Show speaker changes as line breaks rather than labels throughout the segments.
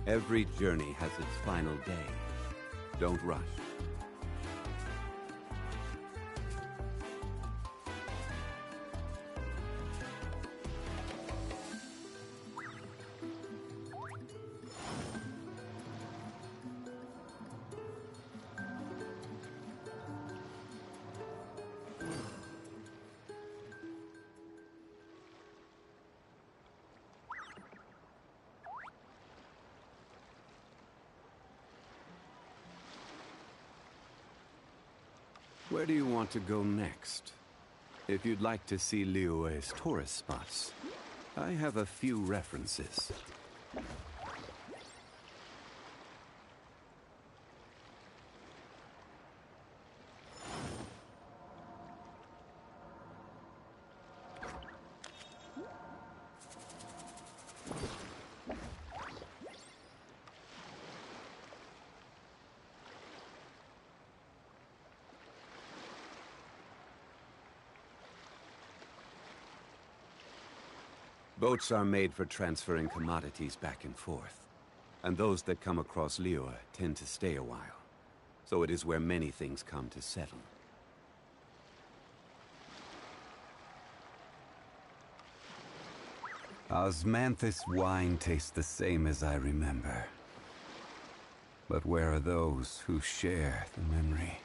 Every journey has its final day. Don't rush. Where do you want to go next? If you'd like to see Liyue's tourist spots, I have a few references. Boats are made for transferring commodities back and forth, and those that come across Liyue tend to stay a while, so it is where many things come to settle. Osmanthus wine tastes the same as I remember. But where are those who share the memory?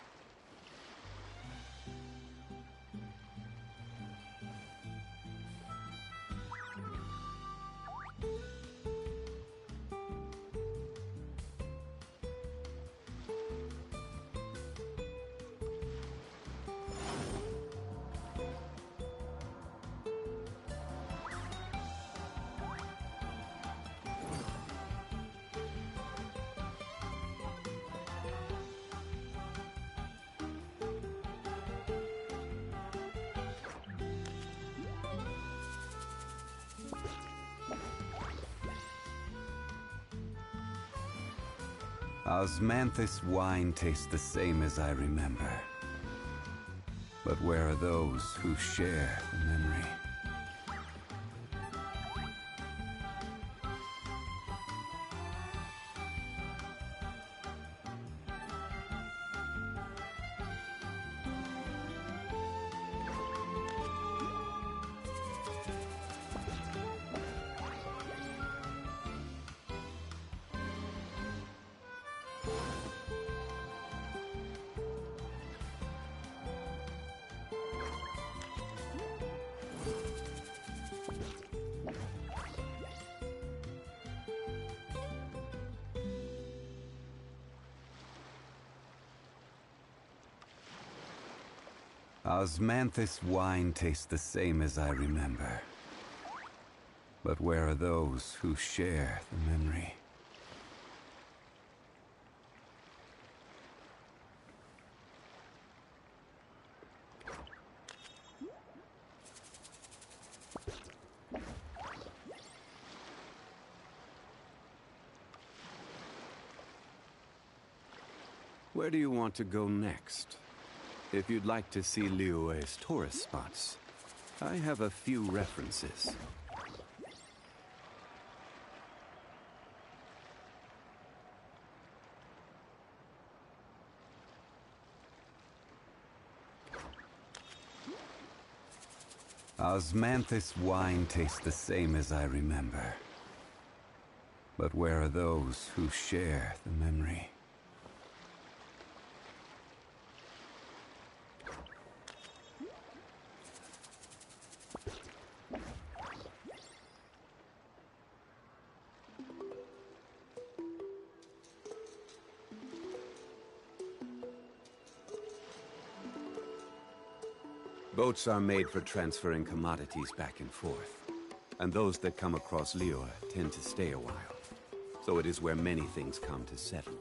Osmanthus wine tastes the same as I remember. But where are those who share the memory? Osmanthus wine tastes the same as I remember. But where are those who share the memory? Where do you want to go next? If you'd like to see Liyue's tourist spots, I have a few references. Osmanthus wine tastes the same as I remember. But where are those who share the memory? Boats are made for transferring commodities back and forth, and those that come across Liyue tend to stay a while, so it is where many things come to settle.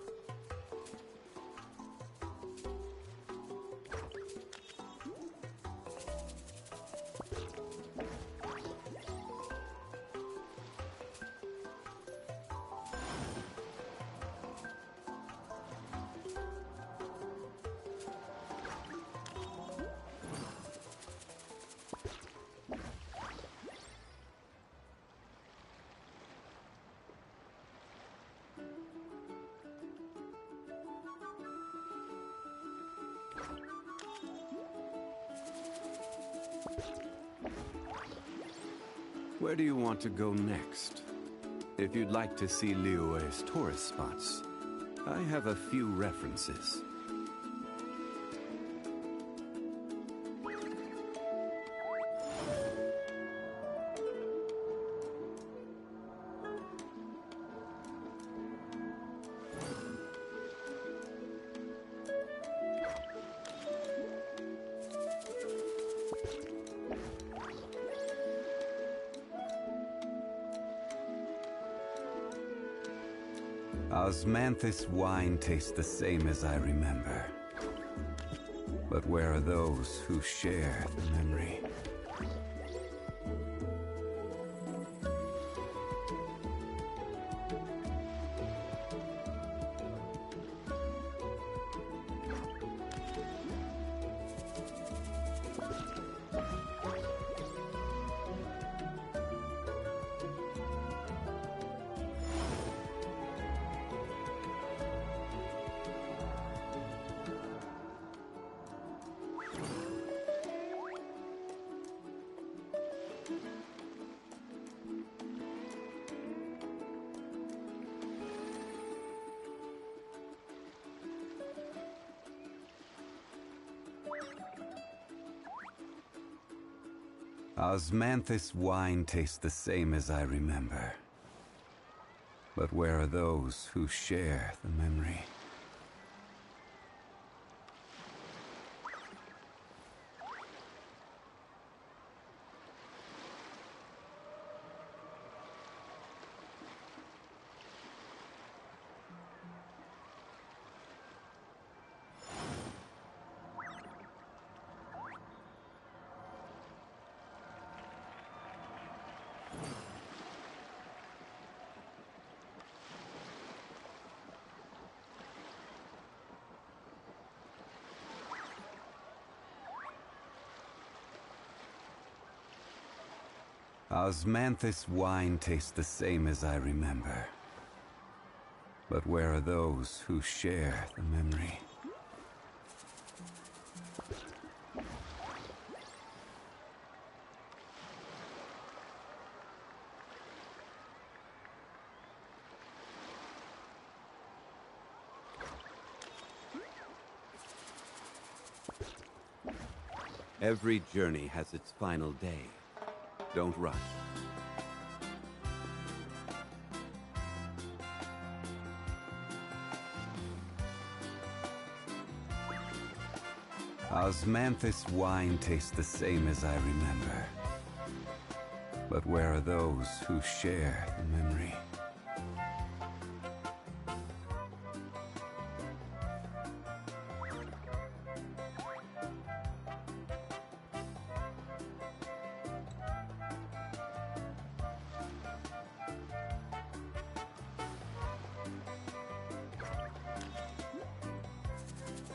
Where do you want to go next? If you'd like to see Liyue's tourist spots, I have a few references. Osmanthus wine tastes the same as I remember. But where are those who share the memory? Osmanthus wine tastes the same as I remember. But where are those who share the memory? Osmanthus wine tastes the same as I remember. But where are those who share the memory? Every journey has its final day. Don't rush. Osmanthus wine tastes the same as I remember. But where are those who share the memory?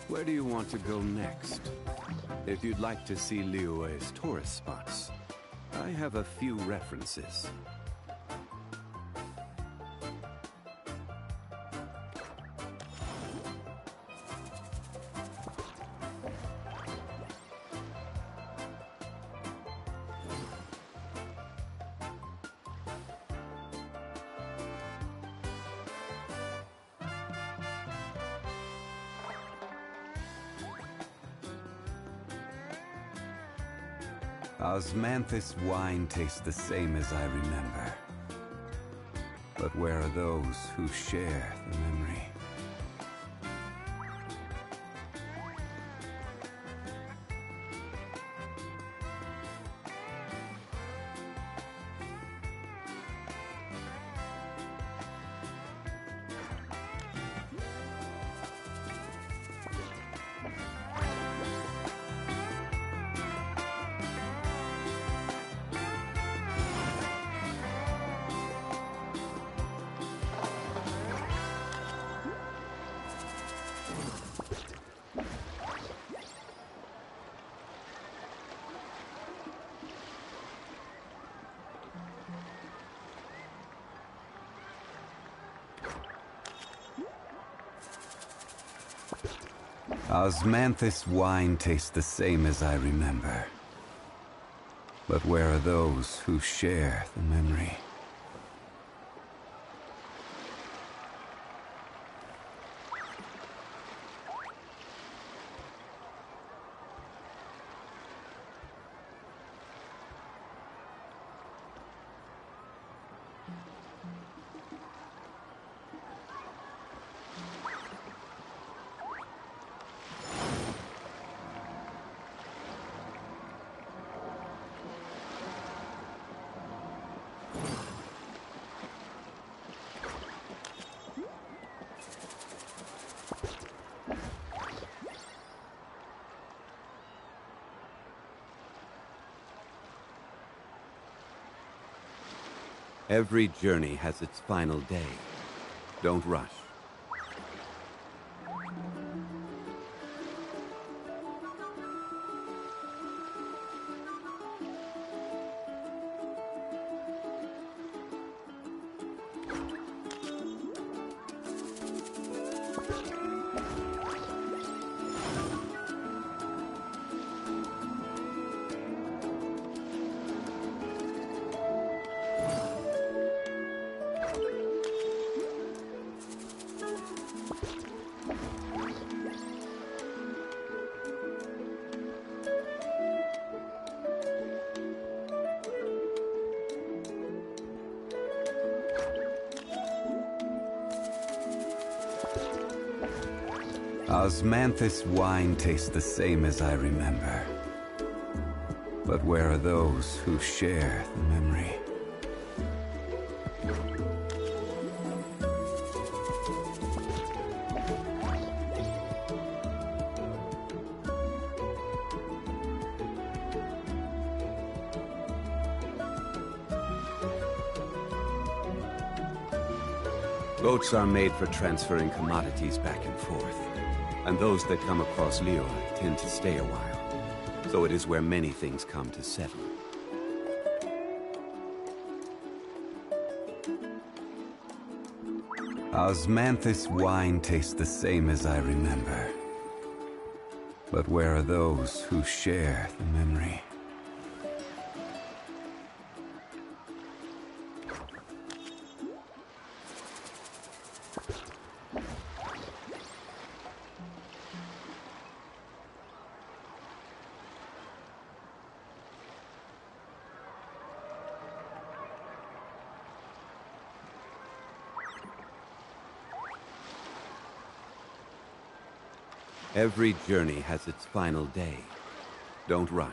Where do you want to go next? If you'd like to see Liyue's tourist spots, I have a few references. Osmanthus wine tastes the same as I remember. But where are those who share the memory? Osmanthus wine tastes the same as I remember. But where are those who share the memory? Every journey has its final day. Don't rush. Osmanthus wine tastes the same as I remember. But where are those who share the memory? Boats are made for transferring commodities back and forth. And those that come across Lior tend to stay a while. So it is where many things come to settle. Osmanthus wine tastes the same as I remember. But where are those who share the memory? Every journey has its final day. Don't rush.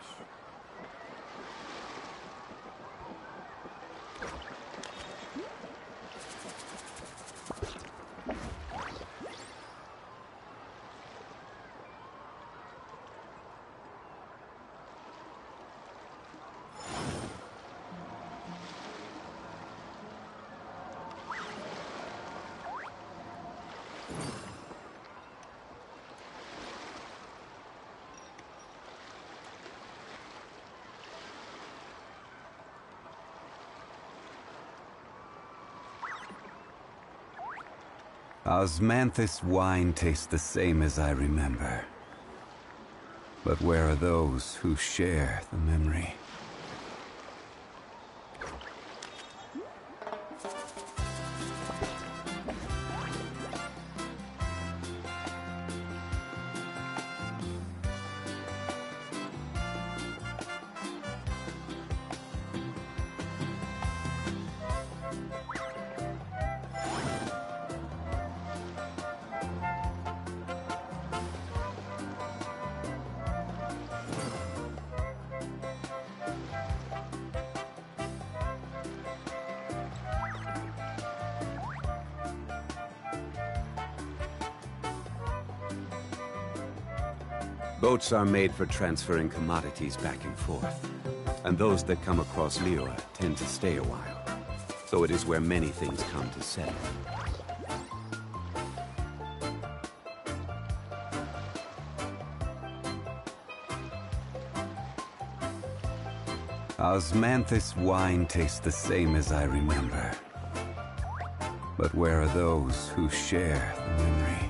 Osmanthus wine tastes the same as I remember. But where are those who share the memory? Boats are made for transferring commodities back and forth. And those that come across Lior tend to stay a while. So it is where many things come to settle. Osmanthus wine tastes the same as I remember. But where are those who share the memory?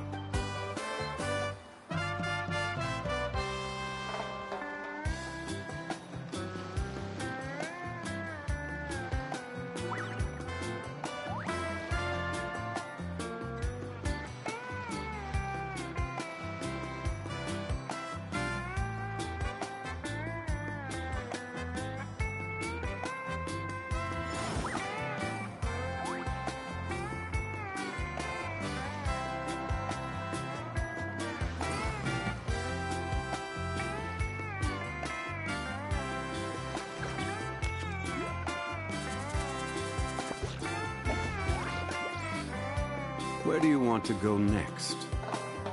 Where do you want to go next?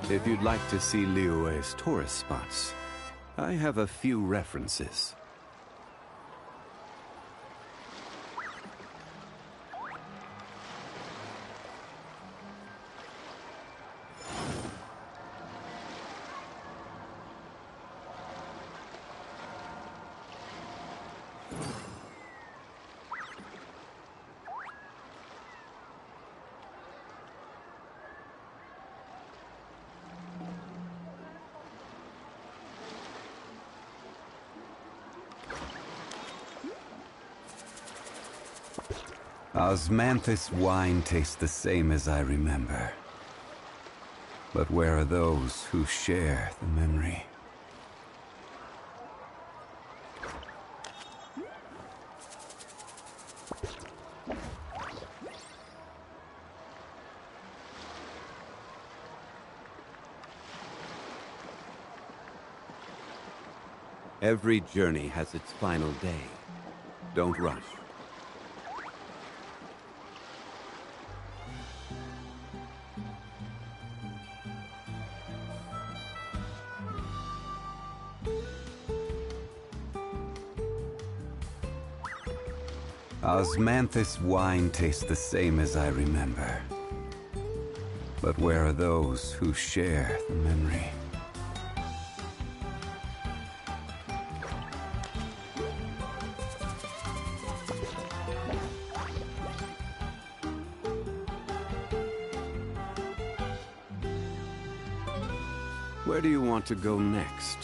If you'd like to see Liyue's tourist spots, I have a few references. Osmanthus wine tastes the same as I remember. But where are those who share the memory? Every journey has its final day. Don't rush. Osmanthus wine tastes the same as I remember. But where are those who share the memory? Where do you want to go next?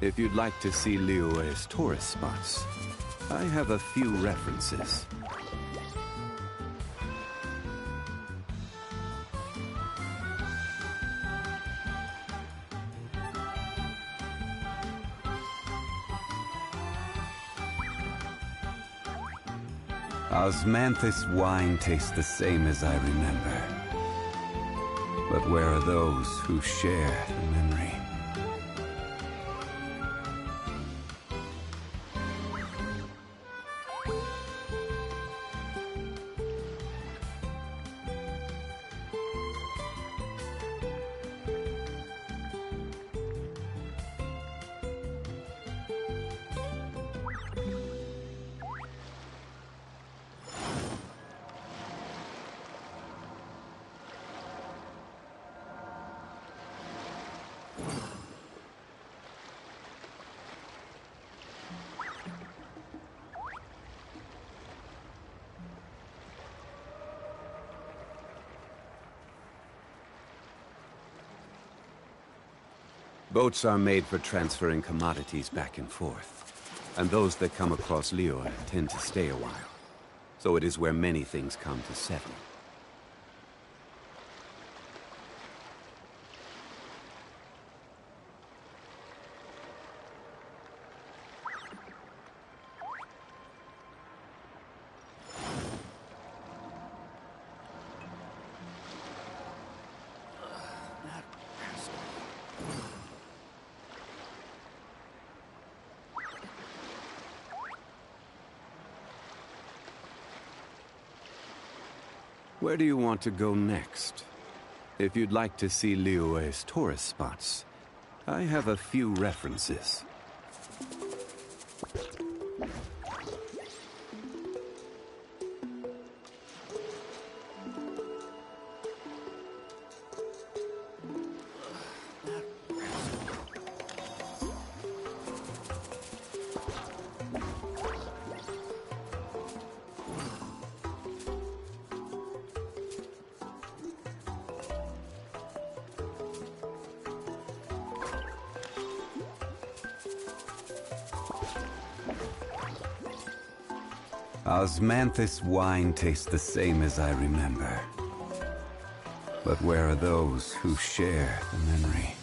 If you'd like to see Liyue's tourist spots, I have a few references. Osmanthus wine tastes the same as I remember. But where are those who share the memory? Boats are made for transferring commodities back and forth, and those that come across Liyue tend to stay a while. So it is where many things come to settle. Where do you want to go next? If you'd like to see Liyue's tourist spots, I have a few references. Osmanthus wine tastes the same as I remember. But where are those who share the memory?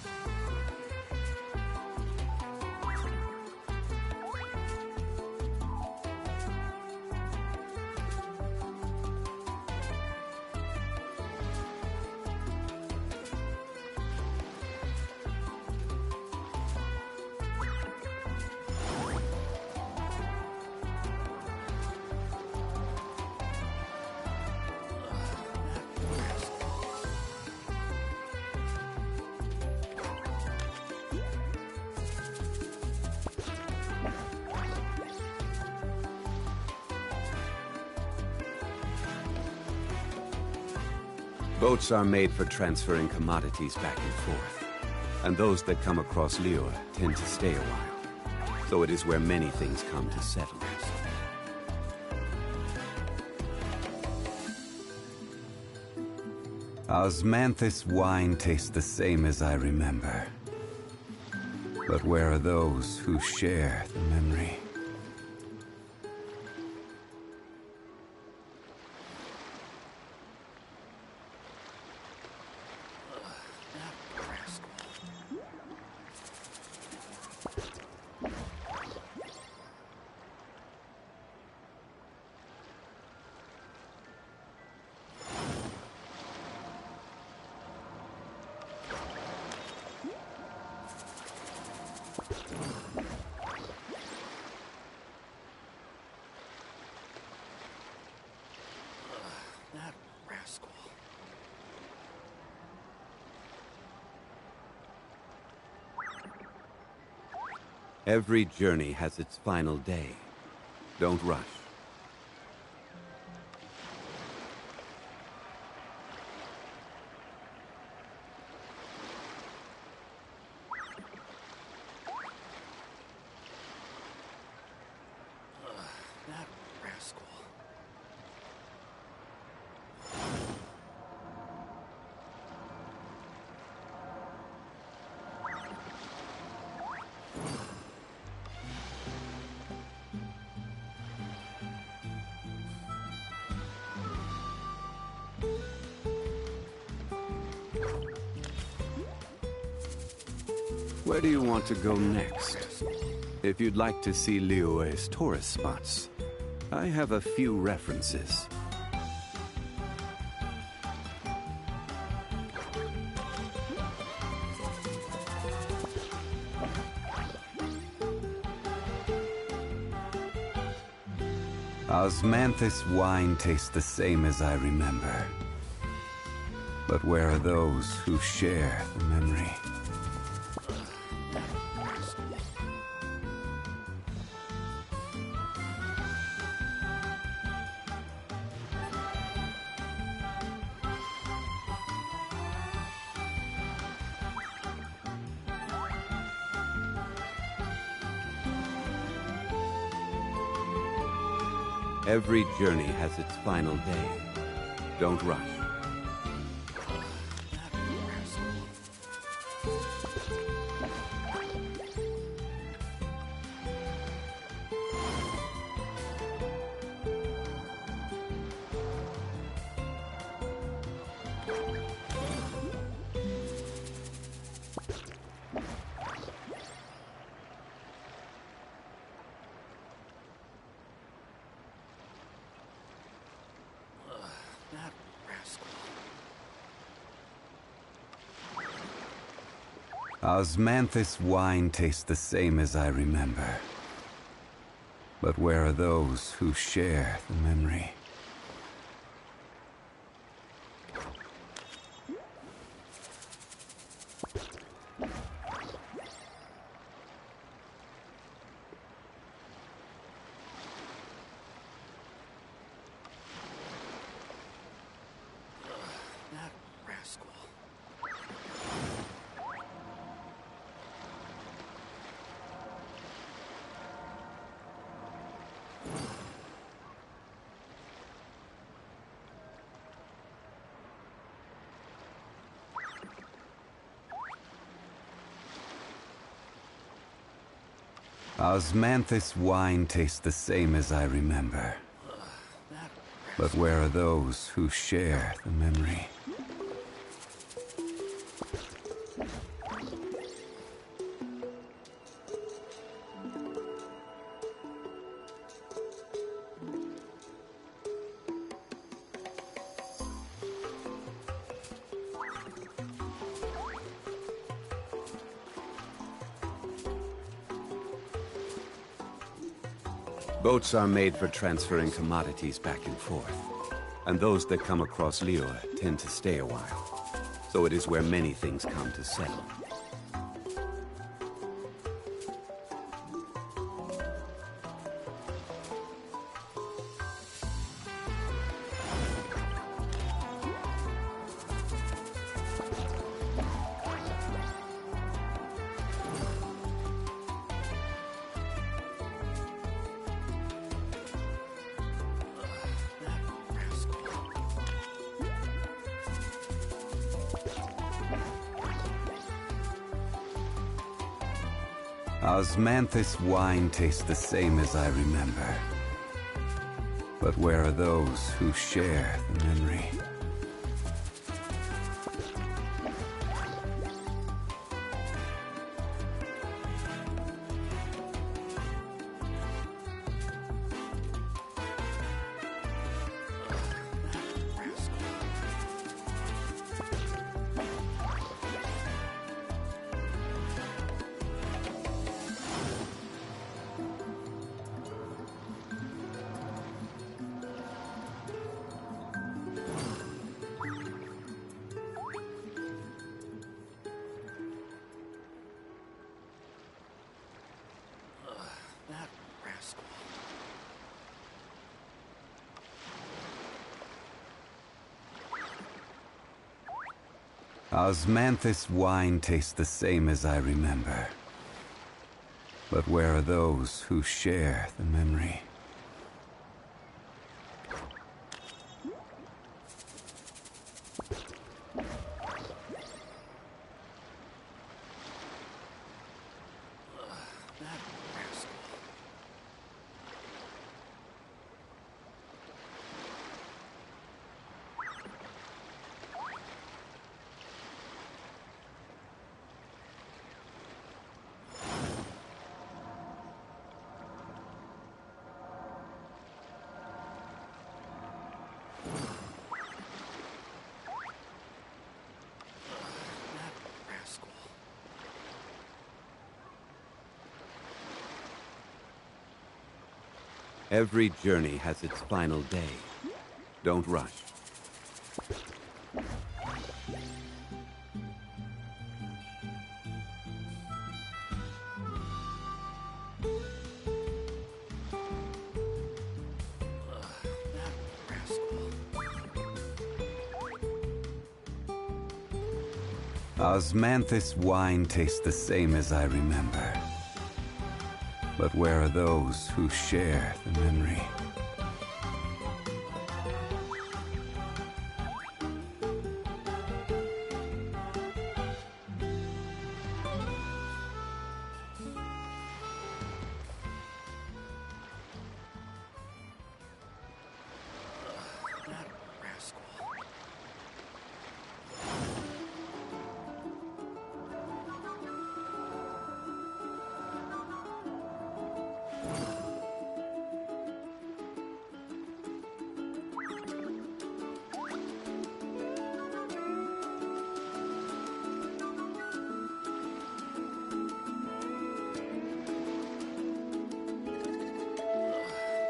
Boats are made for transferring commodities back and forth. And those that come across Liyue tend to stay a while. So it is where many things come to settle. Osmanthus wine tastes the same as I remember. But where are those who share the memory? Every journey has its final day. Don't rush.
That rascal.
Where do you want to go next? If you'd like to see Liyue's tourist spots, I have a few references. Osmanthus wine tastes the same as I remember. But where are those who share the memory? Every journey has its final day. Don't rush.
That rascal.
Osmanthus wine tastes the same as I remember. But where are those who share the memory?
That rascal.
Osmanthus wine tastes the same as I remember. But where are those who share the memory? Boats are made for transferring commodities back and forth. And those that come across Liyue tend to stay a while. So it is where many things come to settle. Osmanthus wine tastes the same as I remember. But where are those who share the memory?
That rascal.
Osmanthus wine tastes the same as I remember. But where are those who share the memory?
That rascal. That rascal.
Every journey has its final day. Don't rush.
That rascal.
Osmanthus wine tastes the same as I remember. But where are those who share the memory?
That rascal.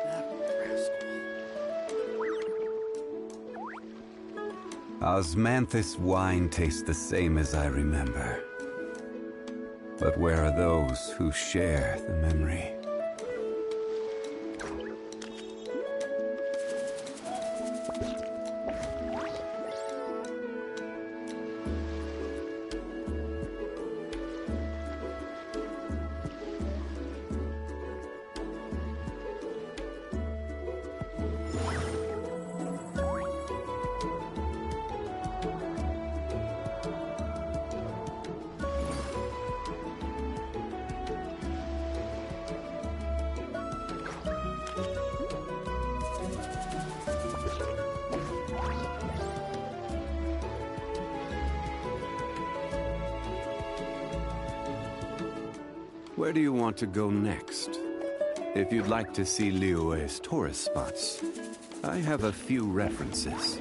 That rascal.
Osmanthus wine tastes the same as I remember. But where are those who share the memory? Where do you want to go next? If you'd like to see Liyue's tourist spots, I have a few references.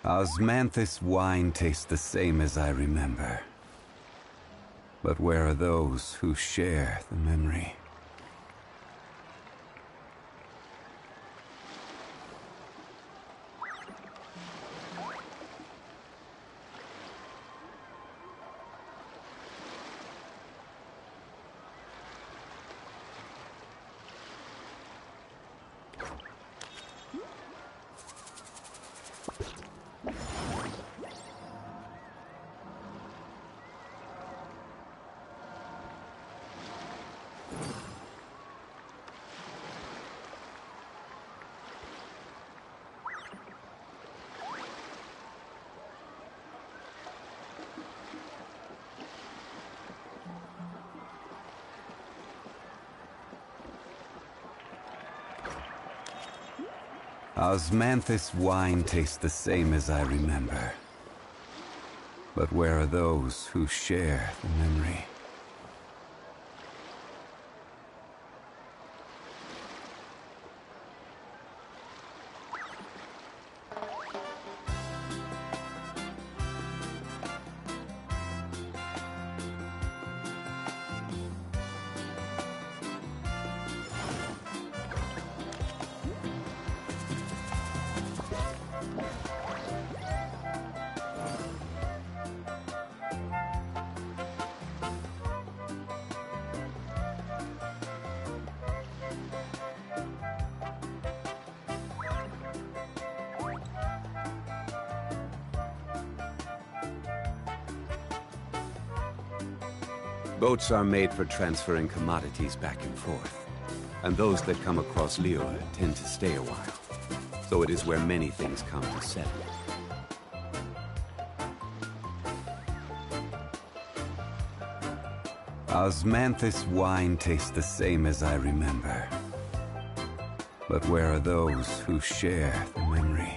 Osmanthus wine tastes the same as I remember. But where are those who share the memory? Osmanthus wine tastes the same as I remember. But where are those who share the memory? Boats are made for transferring commodities back and forth. And those that come across Liyue tend to stay a while. So it is where many things come to settle. Osmanthus wine tastes the same as I remember. But where are those who share the memory?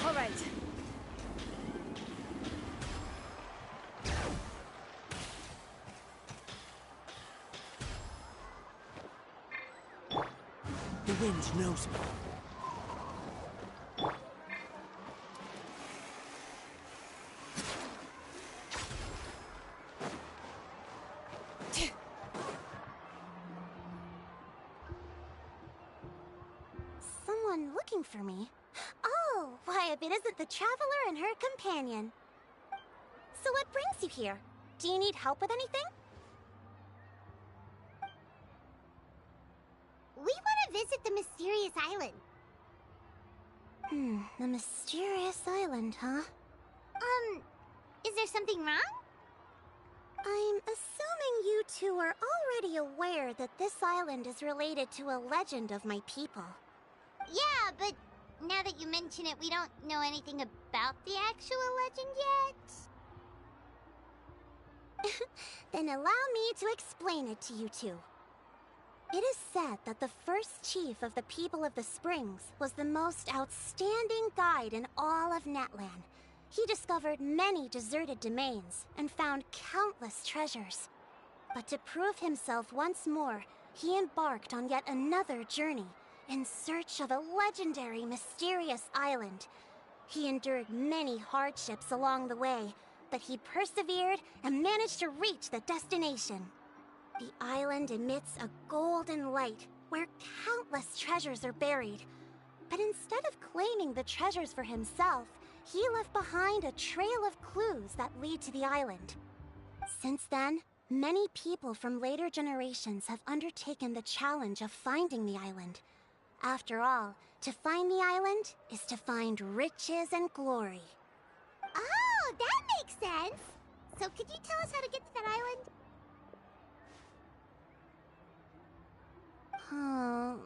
All right.
The wind knows me.
Someone looking for me? Oh, why, if it isn't the traveler and her companion. So what brings you here? Do you need help with anything?
We want to visit the mysterious island.
The mysterious island, huh?
Is there something wrong?
I'm assuming you two are already aware that this island is related to a legend of my people.
Yeah, but now that you mention it, we don't know anything about the actual legend yet.
Then allow me to explain it to you two. It is said that the first chief of the people of the Springs was the most outstanding guide in all of Netland. He discovered many deserted domains and found countless treasures. But to prove himself once more, he embarked on yet another journey in search of a legendary, mysterious island. He endured many hardships along the way, but he persevered and managed to reach the destination. The island emits a golden light where countless treasures are buried. But instead of claiming the treasures for himself, he left behind a trail of clues that lead to the island. Since then, many people from later generations have undertaken the challenge of finding the island. After all, to find the island is to find riches and glory.
Oh, that makes sense. So could you tell us how to get to that island? Oh,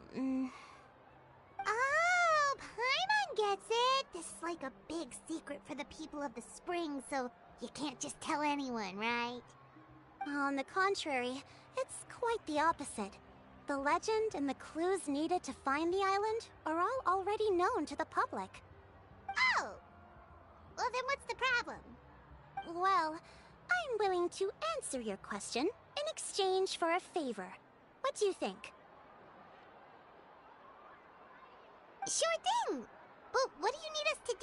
Paimon gets it. This is like a big secret for the people of the spring, so you can't just tell anyone, right?
On the contrary, it's quite the opposite. The legend and the clues needed to find the island are all already known to the public.
Oh! Well, then what's the problem?
Well, I'm willing to answer your question in exchange for a favor. What do you think?
Sure thing! But what do you need us to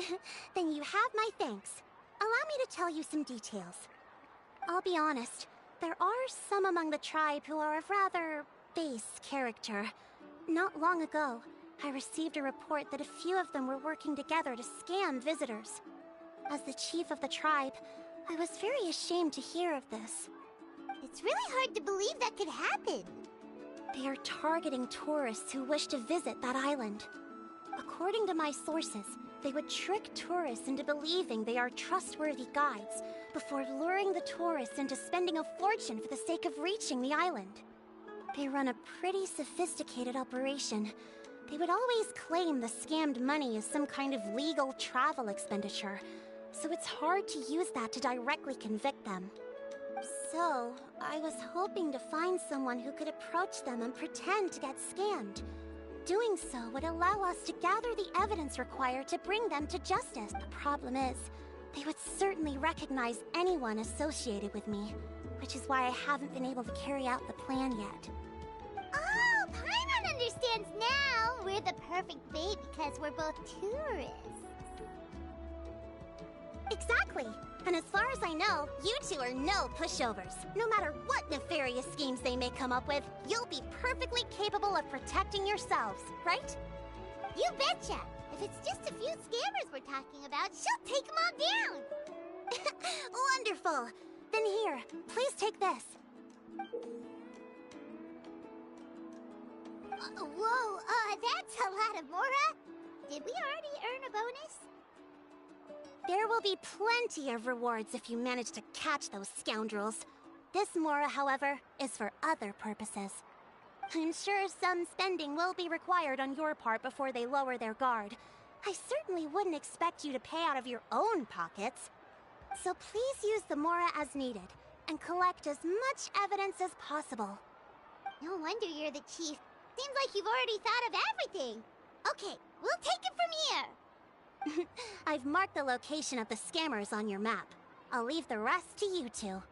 do?
Then you have my thanks. Allow me to tell you some details. I'll be honest, there are some among the tribe who are of rather base character. Not long ago, I received a report that a few of them were working together to scam visitors. As the chief of the tribe, I was very ashamed to hear of this.
It's really hard to believe that could happen.
They are targeting tourists who wish to visit that island. According to my sources, they would trick tourists into believing they are trustworthy guides before luring the tourists into spending a fortune for the sake of reaching the island. They run a pretty sophisticated operation. They would always claim the scammed money is some kind of legal travel expenditure, so it's hard to use that to directly convict them. So, I was hoping to find someone who could approach them and pretend to get scammed. Doing so would allow us to gather the evidence required to bring them to justice. The problem is, they would certainly recognize anyone associated with me, which is why I haven't been able to carry out the plan yet.
Oh, Paimon understands now! We're the perfect bait because we're both tourists.
Exactly! And as far as I know, you two are no pushovers. No matter what nefarious schemes they may come up with, you'll be perfectly capable of protecting yourselves, right?
You betcha! If it's just a few scammers we're talking about, she'll take them all down!
Wonderful! Then here, please take this.
Whoa, that's a lot of Mora! Did we already earn a bonus?
There will be plenty of rewards if you manage to catch those scoundrels. This Mora, however, is for other purposes. I'm sure some spending will be required on your part before they lower their guard. I certainly wouldn't expect you to pay out of your own pockets. So please use the Mora as needed, and collect as much evidence as possible.
No wonder you're the chief. Seems like you've already thought of everything. Okay, we'll take it from here.
I've marked the location of the scammers on your map. I'll leave the rest to you two.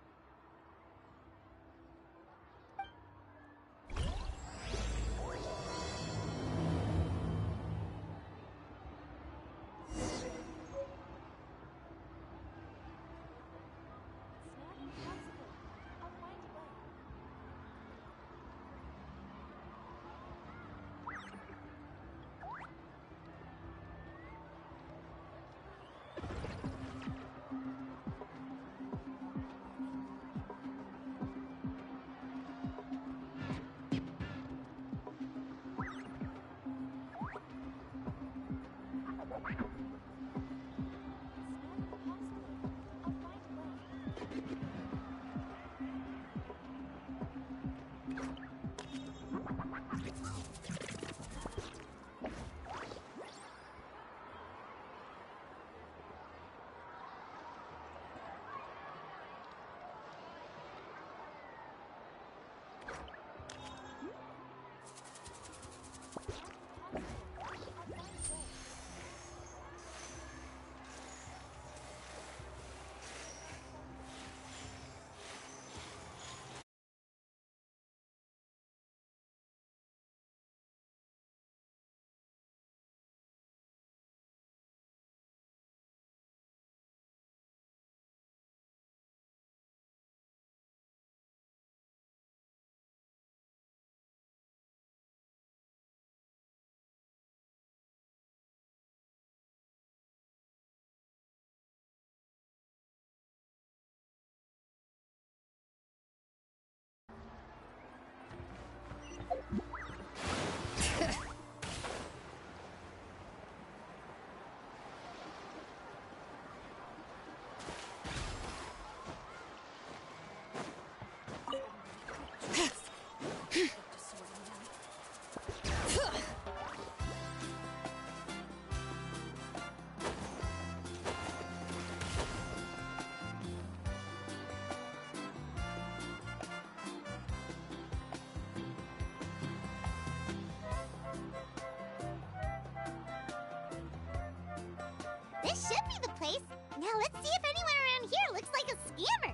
This should be the place. Now let's see if anyone around here looks like a scammer.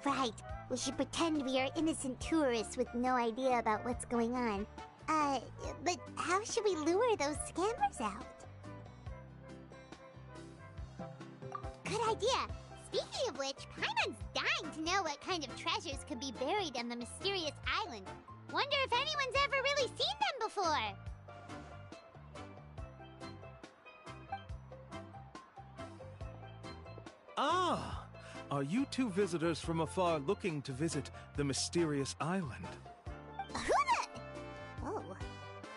right. We should pretend we are innocent tourists with no idea about what's going on. But how should we lure those scammers out? Good idea! Speaking of which, Paimon's dying to know what kind of treasures could be buried on the mysterious island. Wonder if anyone's ever really seen them before?
Ah! Are you two visitors from afar looking to visit the mysterious island?
Oh,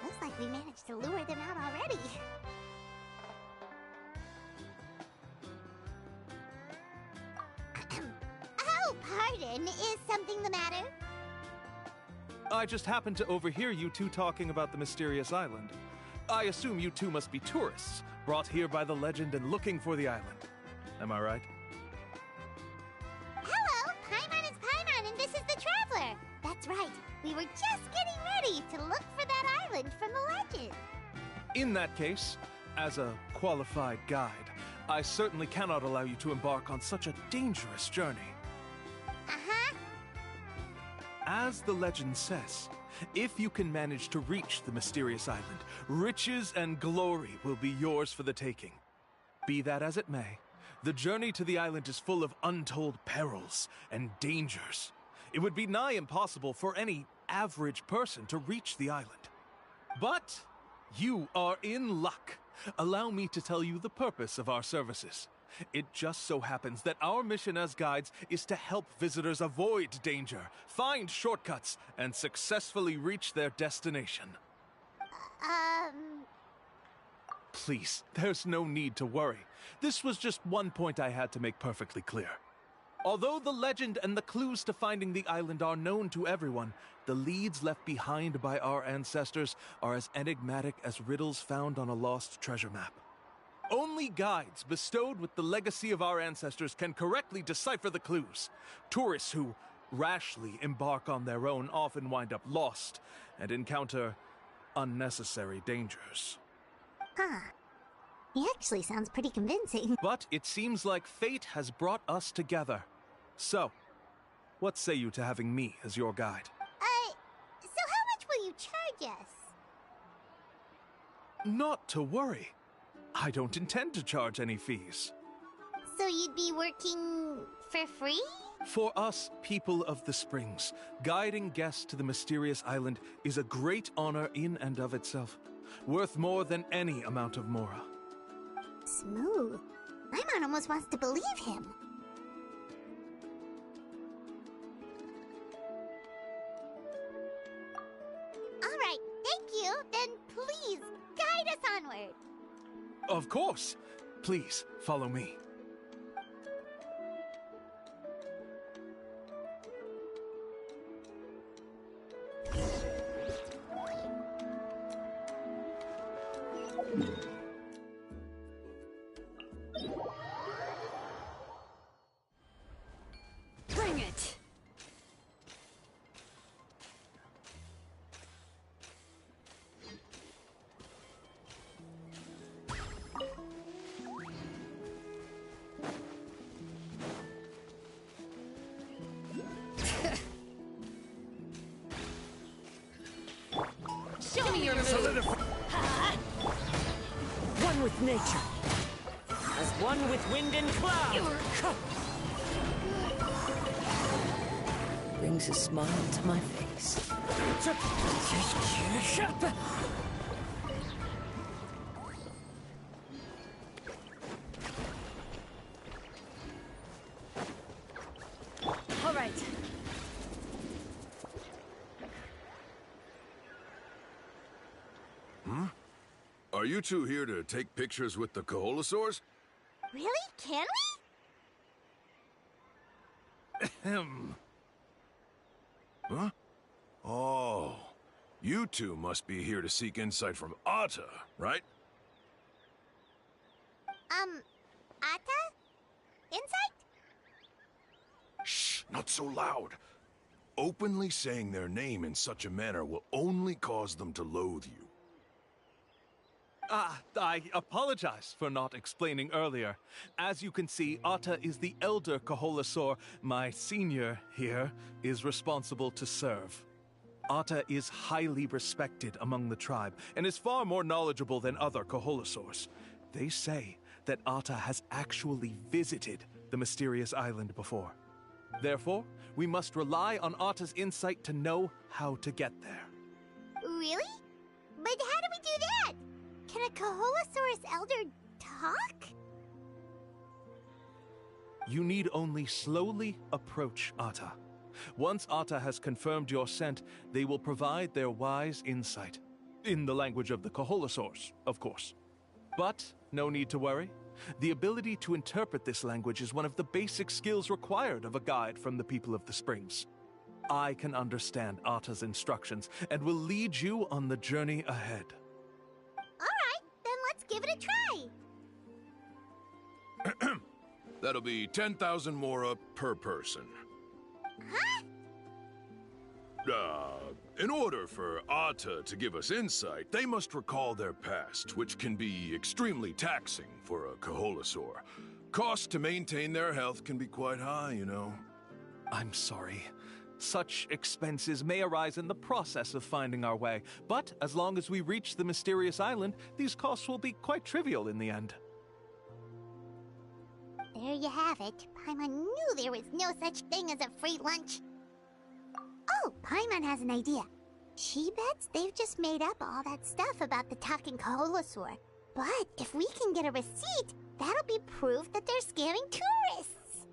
looks like we managed to lure them out already. Oh, pardon. Is something the matter?
I just happened to overhear you two talking about the mysterious island. I assume you two must be tourists, brought here by the legend and looking for the island. Am I right?
Hello, Paimon is Paimon, and this is the Traveler. That's right. We were just getting ready to look for that island from the legend.
In that case, as a qualified guide, I certainly cannot allow you to embark on such a dangerous journey.
Uh-huh.
As the legend says, if you can manage to reach the mysterious island, riches and glory will be yours for the taking. Be that as it may, the journey to the island is full of untold perils and dangers. It would be nigh impossible for any average person to reach the island. But you are in luck. Allow me to tell you the purpose of our services. It just so happens that our mission as guides is to help visitors avoid danger, find shortcuts, and successfully reach their destination. Please, there's no need to worry. This was just one point I had to make perfectly clear. Although the legend and the clues to finding the island are known to everyone, the leads left behind by our ancestors are as enigmatic as riddles found on a lost treasure map. Only guides bestowed with the legacy of our ancestors can correctly decipher the clues. Tourists who rashly embark on their own often wind up lost and encounter unnecessary dangers.
Huh. He actually sounds pretty convincing.
But it seems like fate has brought us together. So, what say you to having me as your guide?
So how much will you charge us?
Not to worry. I don't intend to charge any fees.
So you'd be working for free?
For us, people of the Springs, guiding guests to the mysterious island is a great honor in and of itself, worth more than any amount of mora.
Smooth. Paimon almost wants to believe him. All right, thank you. Then please, guide us onward.
Of course. Please, follow me.
Bring it! Show me your move! One with nature, as one with wind and cloud. Brings a smile to my face. All right.
Are you two here to take pictures with the Koholosaurs?
Really? Can we?
Ahem.
Huh? Oh, you two must be here to seek insight from Atta, right?
Atta? Insight?
Shh, not so loud. Openly saying their name in such a manner will only cause them to loathe you.
I apologize for not explaining earlier. As you can see, Atta is the elder Kaholasaur. My senior here is responsible to serve. Atta is highly respected among the tribe and is far more knowledgeable than other Kaholasaurs. They say that Atta has actually visited the mysterious island before. Therefore, we must rely on Atta's insight to know how to get there.
Really? But how do we do that? Can a Kaholosaurus elder talk?
You need only slowly approach Atta. Once Atta has confirmed your scent, they will provide their wise insight. In the language of the Kaholosaurs, of course. But no need to worry. The ability to interpret this language is one of the basic skills required of a guide from the people of the Springs. I can understand Atta's instructions and will lead you on the journey ahead.
Alright, then let's give it a try.
That'll be 10,000 mora per person.
Huh?
In order for Atta to give us insight, they must recall their past, which can be extremely taxing for a Kaholasaur. Costs to maintain their health can be quite high, you know.
I'm sorry. Such expenses may arise in the process of finding our way, but as long as we reach the mysterious island, these costs will be quite trivial in the end.
There you have it. Paimon knew there was no such thing as a free lunch. Oh, Paimon has an idea. She bets they've just made up all that stuff about the talking Kaholosaur. But if we can get a receipt, that'll be proof that they're scamming tourists.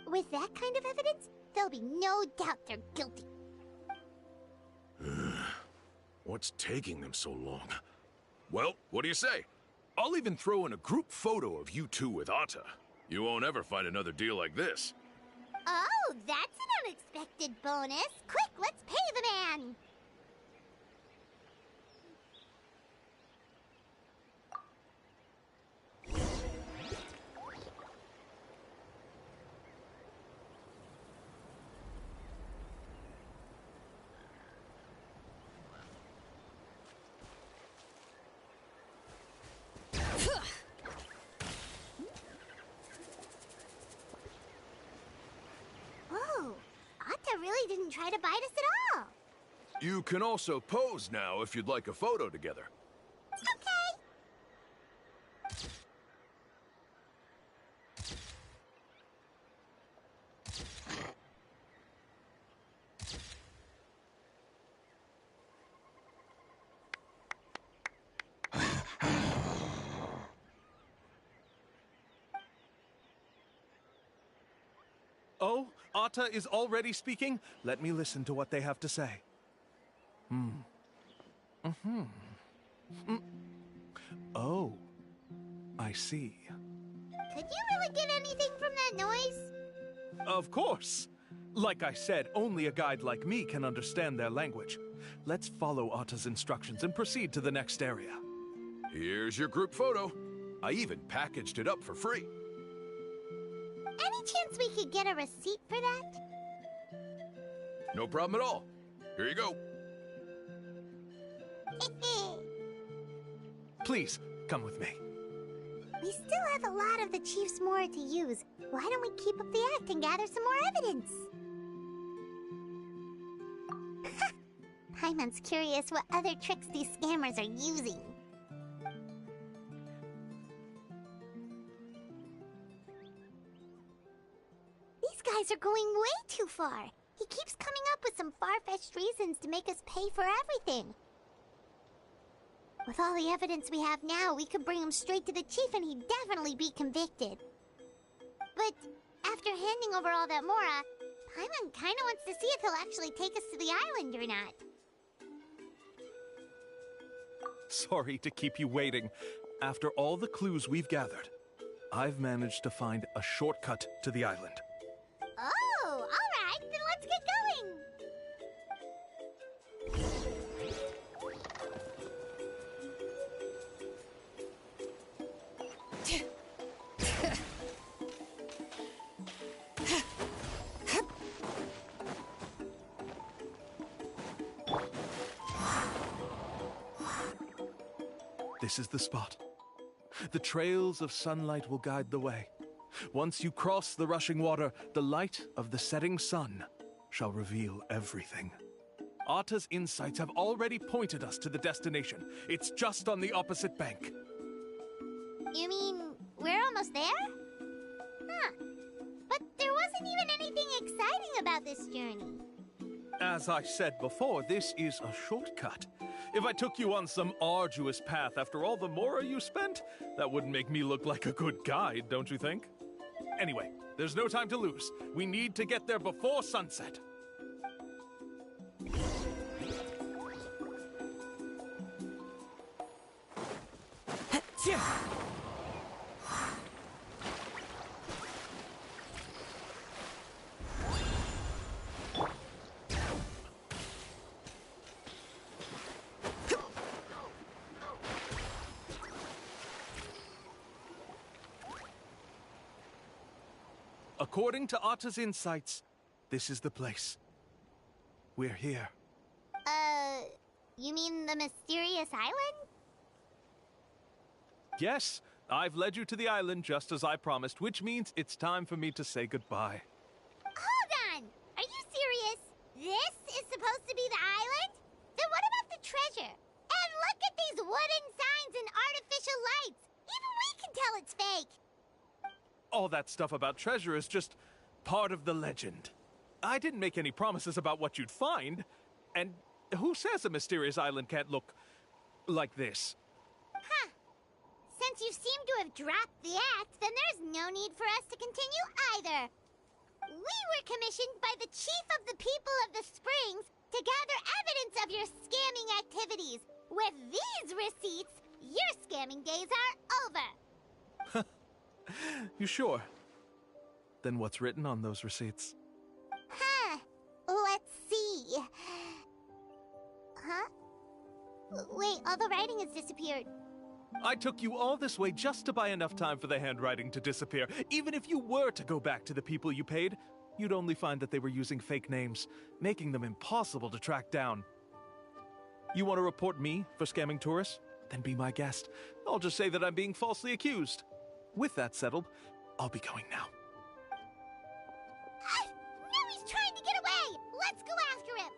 With that kind of evidence, there'll be no doubt they're guilty.
What's taking them so long? Well, what do you say? I'll even throw in a group photo of you two with Atta. You won't ever find another deal like this.
Oh, that's an unexpected bonus. Quick, let's pay the man. Whoa, Atta really didn't try to bite us at all.
You can also pose now if you'd like a photo together.
Okay.
Oh, Atta is already speaking? Let me listen to what they have to say. Oh, I see.
Could you really get anything from that noise?
Of course. Like I said, only a guide like me can understand their language. Let's follow Atta's instructions and proceed to the next area.
Here's your group photo. I even packaged it up for free.
Any chance we could get a receipt for that?
No problem at all. Here you go.
Please, come with me.
We still have a lot of the Chief's Mora to use. Why don't we keep up the act and gather some more evidence? Paimon's curious what other tricks these scammers are using. These guys are going way too far. He keeps coming up with some far-fetched reasons to make us pay for everything. With all the evidence we have now, we could bring him straight to the chief and he'd definitely be convicted. But after handing over all that Mora, Paimon kinda wants to see if he'll actually take us to the island or not.
Sorry to keep you waiting. After all the clues we've gathered, I've managed to find a shortcut to the island.
Oh, alright, then let's get going!
This is the spot. The trails of sunlight will guide the way. Once you cross the rushing water, the light of the setting sun shall reveal everything. Atta's insights have already pointed us to the destination. It's just on the opposite bank.
You mean we're almost there? Huh. But there wasn't even anything exciting about this journey.
As I said before, this is a shortcut. If I took you on some arduous path after all the mora you spent, that wouldn't make me look like a good guide, don't you think? Anyway, there's no time to lose. We need to get there before sunset. According to Atta's insights, this is the place. We're here.
You mean the mysterious island?
Yes, I've led you to the island just as I promised, which means it's time for me to say goodbye.
Hold on! Are you serious? This is supposed to be the island? Then what about the treasure? And look at these wooden signs and artificial lights! Even we can tell it's fake!
All that stuff about treasure is just part of the legend. I didn't make any promises about what you'd find. And who says a mysterious island can't look like this?
Huh. Since you seem to have dropped the act, then there's no need for us to continue either. We were commissioned by the chief of the people of the Springs to gather evidence of your scamming activities. With these receipts, your scamming days are over.
You sure? Then what's written on those receipts?
Huh. Let's see. Huh? Wait, all the writing has disappeared.
I took you all this way just to buy enough time for the handwriting to disappear. Even if you were to go back to the people you paid, you'd only find that they were using fake names, making them impossible to track down. You want to report me for scamming tourists? Then be my guest. I'll just say that I'm being falsely accused. With that settled, I'll be going now.
Now he's trying to get away! Let's go after him!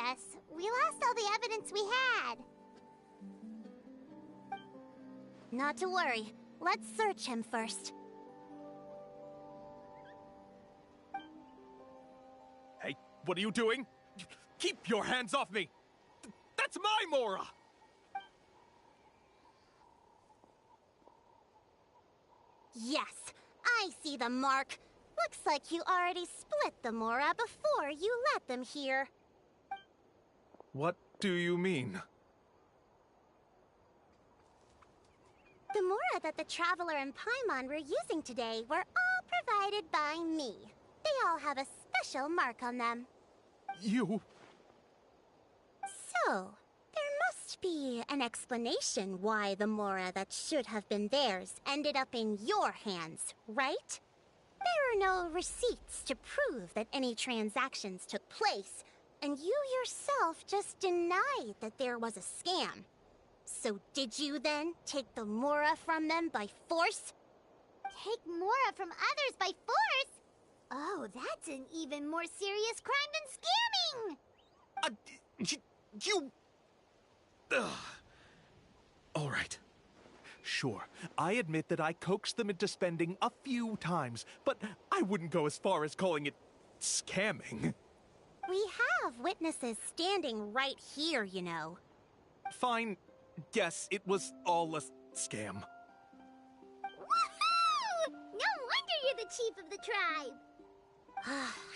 Yes, we lost all the evidence we had.
Not to worry. Let's search him first.
Hey, what are you doing? Keep your hands off me! That's my Mora!
Yes, I see the mark. Looks like you already split the Mora before you let them here.
What do you mean?
The Mora that the Traveler and Paimon were using today were all provided by me. They all have a special mark on them.
You...
So, there must be an explanation why the Mora that should have been theirs ended up in your hands, right? There are no receipts to prove that any transactions took place, and you yourself just denied that there was a scam. So did you then take the Mora from them by force?
Take Mora from others by force? Oh, that's an even more serious crime than scamming!
You... Ugh. All right. Sure, I admit that I coaxed them into spending a few times, but I wouldn't go as far as calling it scamming.
We have witnesses standing right here, you know.
Fine. Yes, it was all a scam.
Woohoo! No wonder you're the chief of the tribe.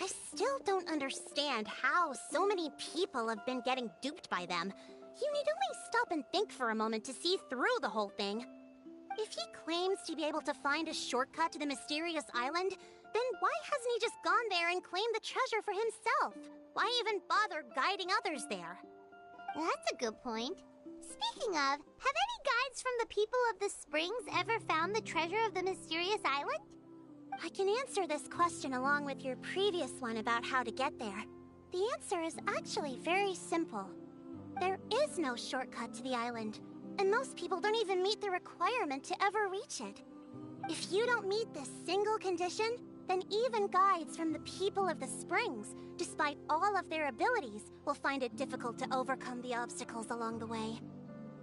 I still don't understand how so many people have been getting duped by them. You need only stop and think for a moment to see through the whole thing. If he claims to be able to find a shortcut to the mysterious island, then why hasn't he just gone there and claimed the treasure for himself? Why even bother guiding others there?
That's a good point. Speaking of, have any guides from the people of the springs ever found the treasure of the mysterious island?
I can answer this question along with your previous one about how to get there. The answer is actually very simple. There is no shortcut to the island, and most people don't even meet the requirement to ever reach it. If you don't meet this single condition, then even guides from the people of the springs, despite all of their abilities, will find it difficult to overcome the obstacles along the way.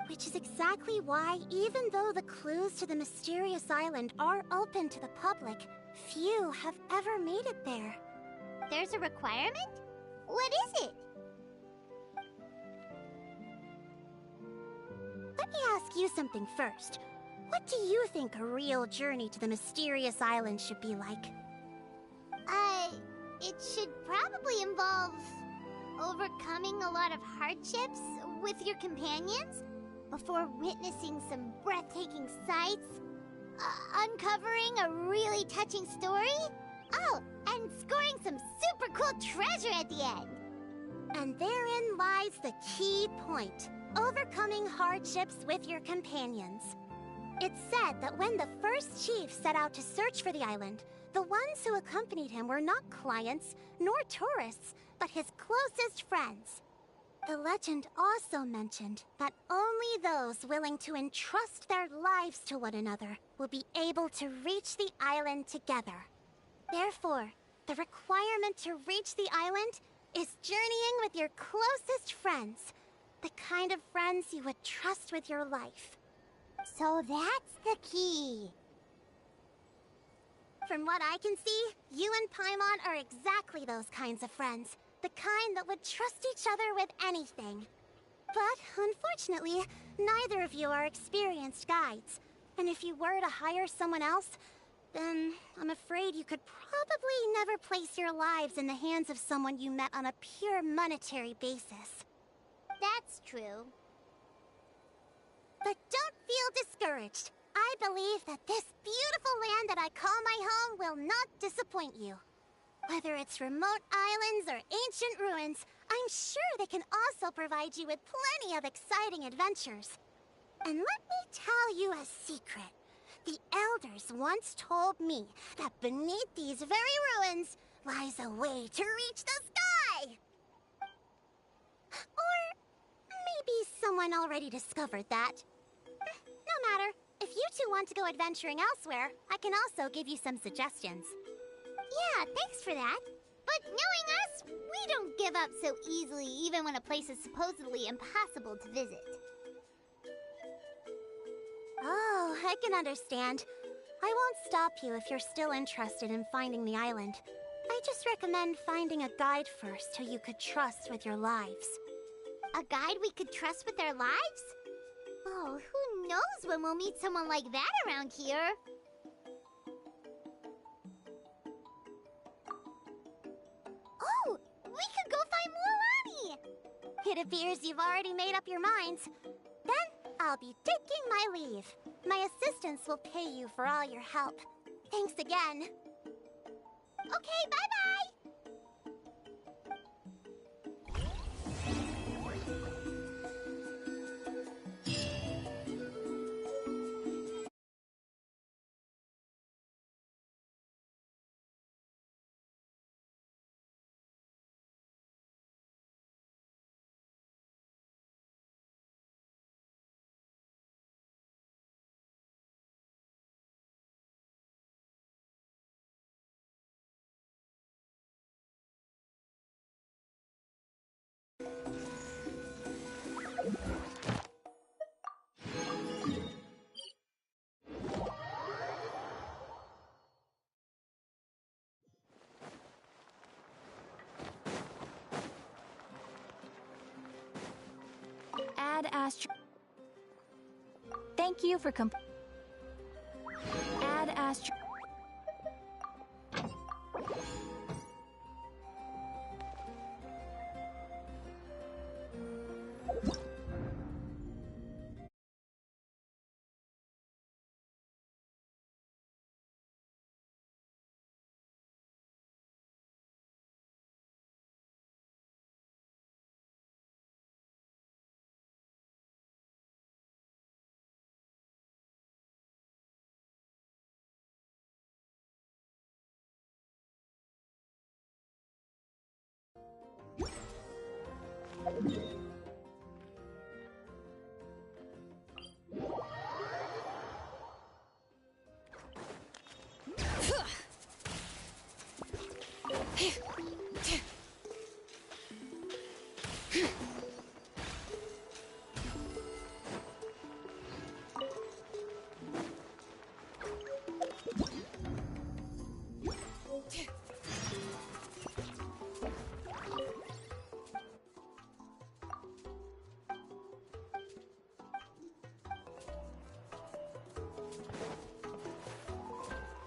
Which is exactly why, even though the clues to the mysterious island are open to the public, few have ever made it there.
There's a requirement? What is it?
Let me ask you something first. What do you think a real journey to the mysterious island should be like?
It should probably involve overcoming a lot of hardships with your companions before witnessing some breathtaking sights, uncovering a really touching story, and scoring some super cool treasure at the end.
And therein lies the key point. Overcoming hardships with your companions. It's said that when the first chief set out to search for the island, the ones who accompanied him were not clients nor tourists, but his closest friends. The legend also mentioned that only those willing to entrust their lives to one another will be able to reach the island together. Therefore, the requirement to reach the island is journeying with your closest friends. The kind of friends you would trust with your life.
So that's the key.
From what I can see, you and Paimon are exactly those kinds of friends. The kind that would trust each other with anything. But, unfortunately, neither of you are experienced guides. And if you were to hire someone else, then I'm afraid you could probably never place your lives in the hands of someone you met on a pure monetary basis.
That's true.
But don't feel discouraged. I believe that this beautiful land that I call my home will not disappoint you. Whether it's remote islands or ancient ruins, I'm sure they can also provide you with plenty of exciting adventures. And let me tell you a secret. The elders once told me that beneath these very ruins lies a way to reach the sky! Or maybe someone already discovered that. No matter. If you two want to go adventuring elsewhere, I can also give you some suggestions.
Yeah, thanks for that. But knowing us, we don't give up so easily even when a place is supposedly impossible to visit.
Oh, I can understand. I won't stop you if you're still interested in finding the island. I just recommend finding a guide first who you could trust with your lives.
A guide we could trust with our lives? Oh, who knows when we'll meet someone like that around here? Oh, we could go find Mualani!
It appears you've already made up your minds. Then, I'll be taking my leave. My assistants will pay you for all your help. Thanks again.
Okay, bye-bye!
Add Astro. Thank you for Add Astro.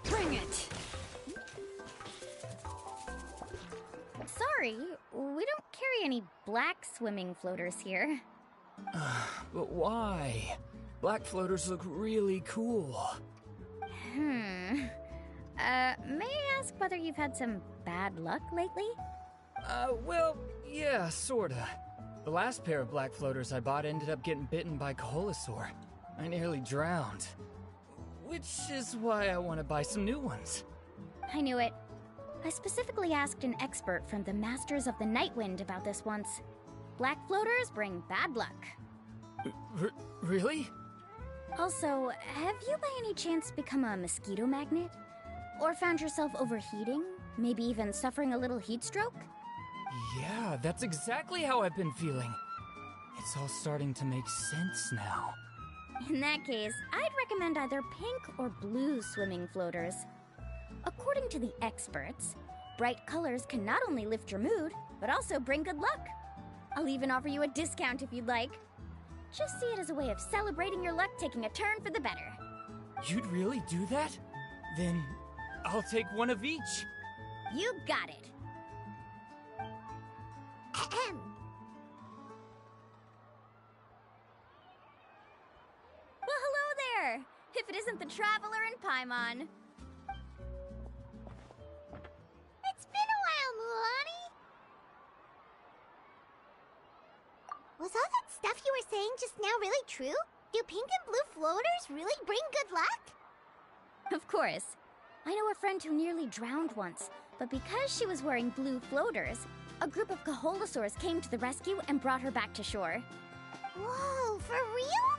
Bring it!
Sorry, we don't carry any black swimming floaters here.
But why? Black floaters look really cool.
May I ask whether you've had some bad luck lately?
Well, yeah, sorta. The last pair of black floaters I bought ended up getting bitten by Coholosaur. I nearly drowned. Which is why I want to buy some new ones.
I knew it. I specifically asked an expert from the Masters of the Nightwind about this once. Black floaters bring bad luck.
Really?
Also, have you by any chance become a mosquito magnet? Or found yourself overheating? Maybe even suffering a little heat stroke?
Yeah, that's exactly how I've been feeling. It's all starting to make sense now.
In that case, I'd recommend either pink or blue swimming floaters. According to the experts, bright colors can not only lift your mood, but also bring good luck. I'll even offer you a discount if you'd like. Just see it as a way of celebrating your luck taking a turn for the better.
You'd really do that? Then I'll take one of each.
You got it.
Ahem.
Well, hello there! If it isn't the Traveler in Paimon.
It's been a while, Mulan. Was all that stuff you were saying just now really true? Do pink and blue floaters really bring good luck?
Of course. I know a friend who nearly drowned once, but because she was wearing blue floaters, a group of Coholosaurs came to the rescue and brought her back to shore.
Whoa, for real?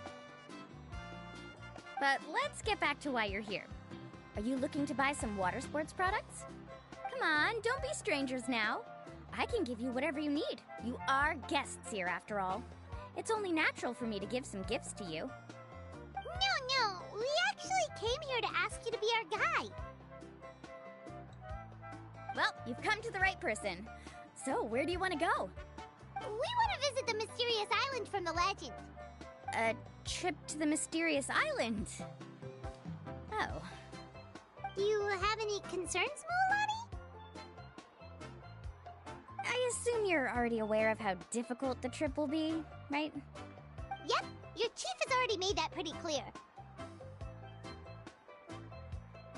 But let's get back to why you're here. Are you looking to buy some water sports products? Come on, don't be strangers now. I can give you whatever you need. You are guests here, after all. It's only natural for me to give some gifts to you.
No, we actually came here to ask you to be our guide.
Well, you've come to the right person. So, where do you want to go?
We want to visit the mysterious island from the legend.
A trip to the mysterious island? Oh.
Do you have any concerns, Mulan?
I assume you're already aware of how difficult the trip will be, right?
Yep, your chief has already made that pretty clear.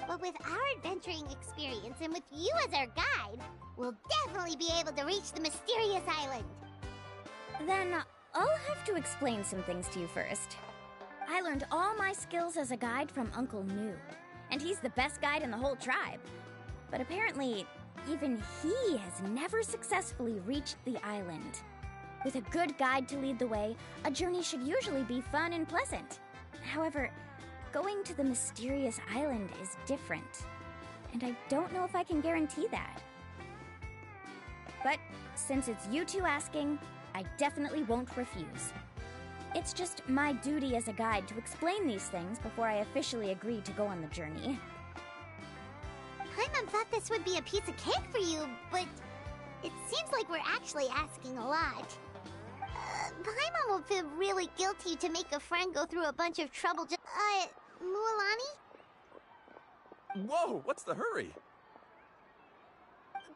But with our adventuring experience and with you as our guide, we'll definitely be able to reach the mysterious island.
Then I'll have to explain some things to you first. I learned all my skills as a guide from Uncle New, and he's the best guide in the whole tribe. But apparently, even he has never successfully reached the island. With a good guide to lead the way, a journey should usually be fun and pleasant. However, going to the mysterious island is different, and I don't know if I can guarantee that. But since it's you two asking, I definitely won't refuse. It's just my duty as a guide to explain these things before I officially agree to go on the journey.
Paimon thought this would be a piece of cake for you, but it seems like we're actually asking a lot. Paimon will feel really guilty to make a friend go through a bunch of trouble just... Mualani?
Whoa, what's the hurry?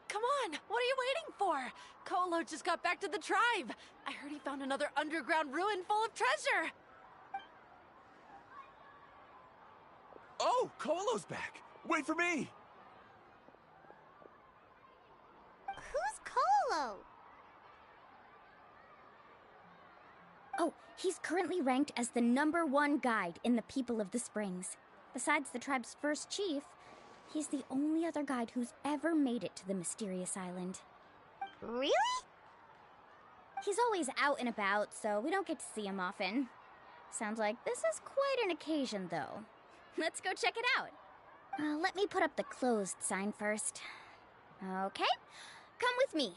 Come on, what are you waiting for? Kolo just got back to the tribe. I heard he found another underground ruin full of treasure.
Oh, Kolo's back. Wait for me.
Who's Kolo?
Oh, he's currently ranked as the #1 guide in the People of the Springs. Besides the tribe's first chief, he's the only other guide who's ever made it to the mysterious island.
Really?
He's always out and about, so we don't get to see him often. Sounds like this is quite an occasion, though. Let's go check it out. Let me put up the closed sign first. Okay, come with me.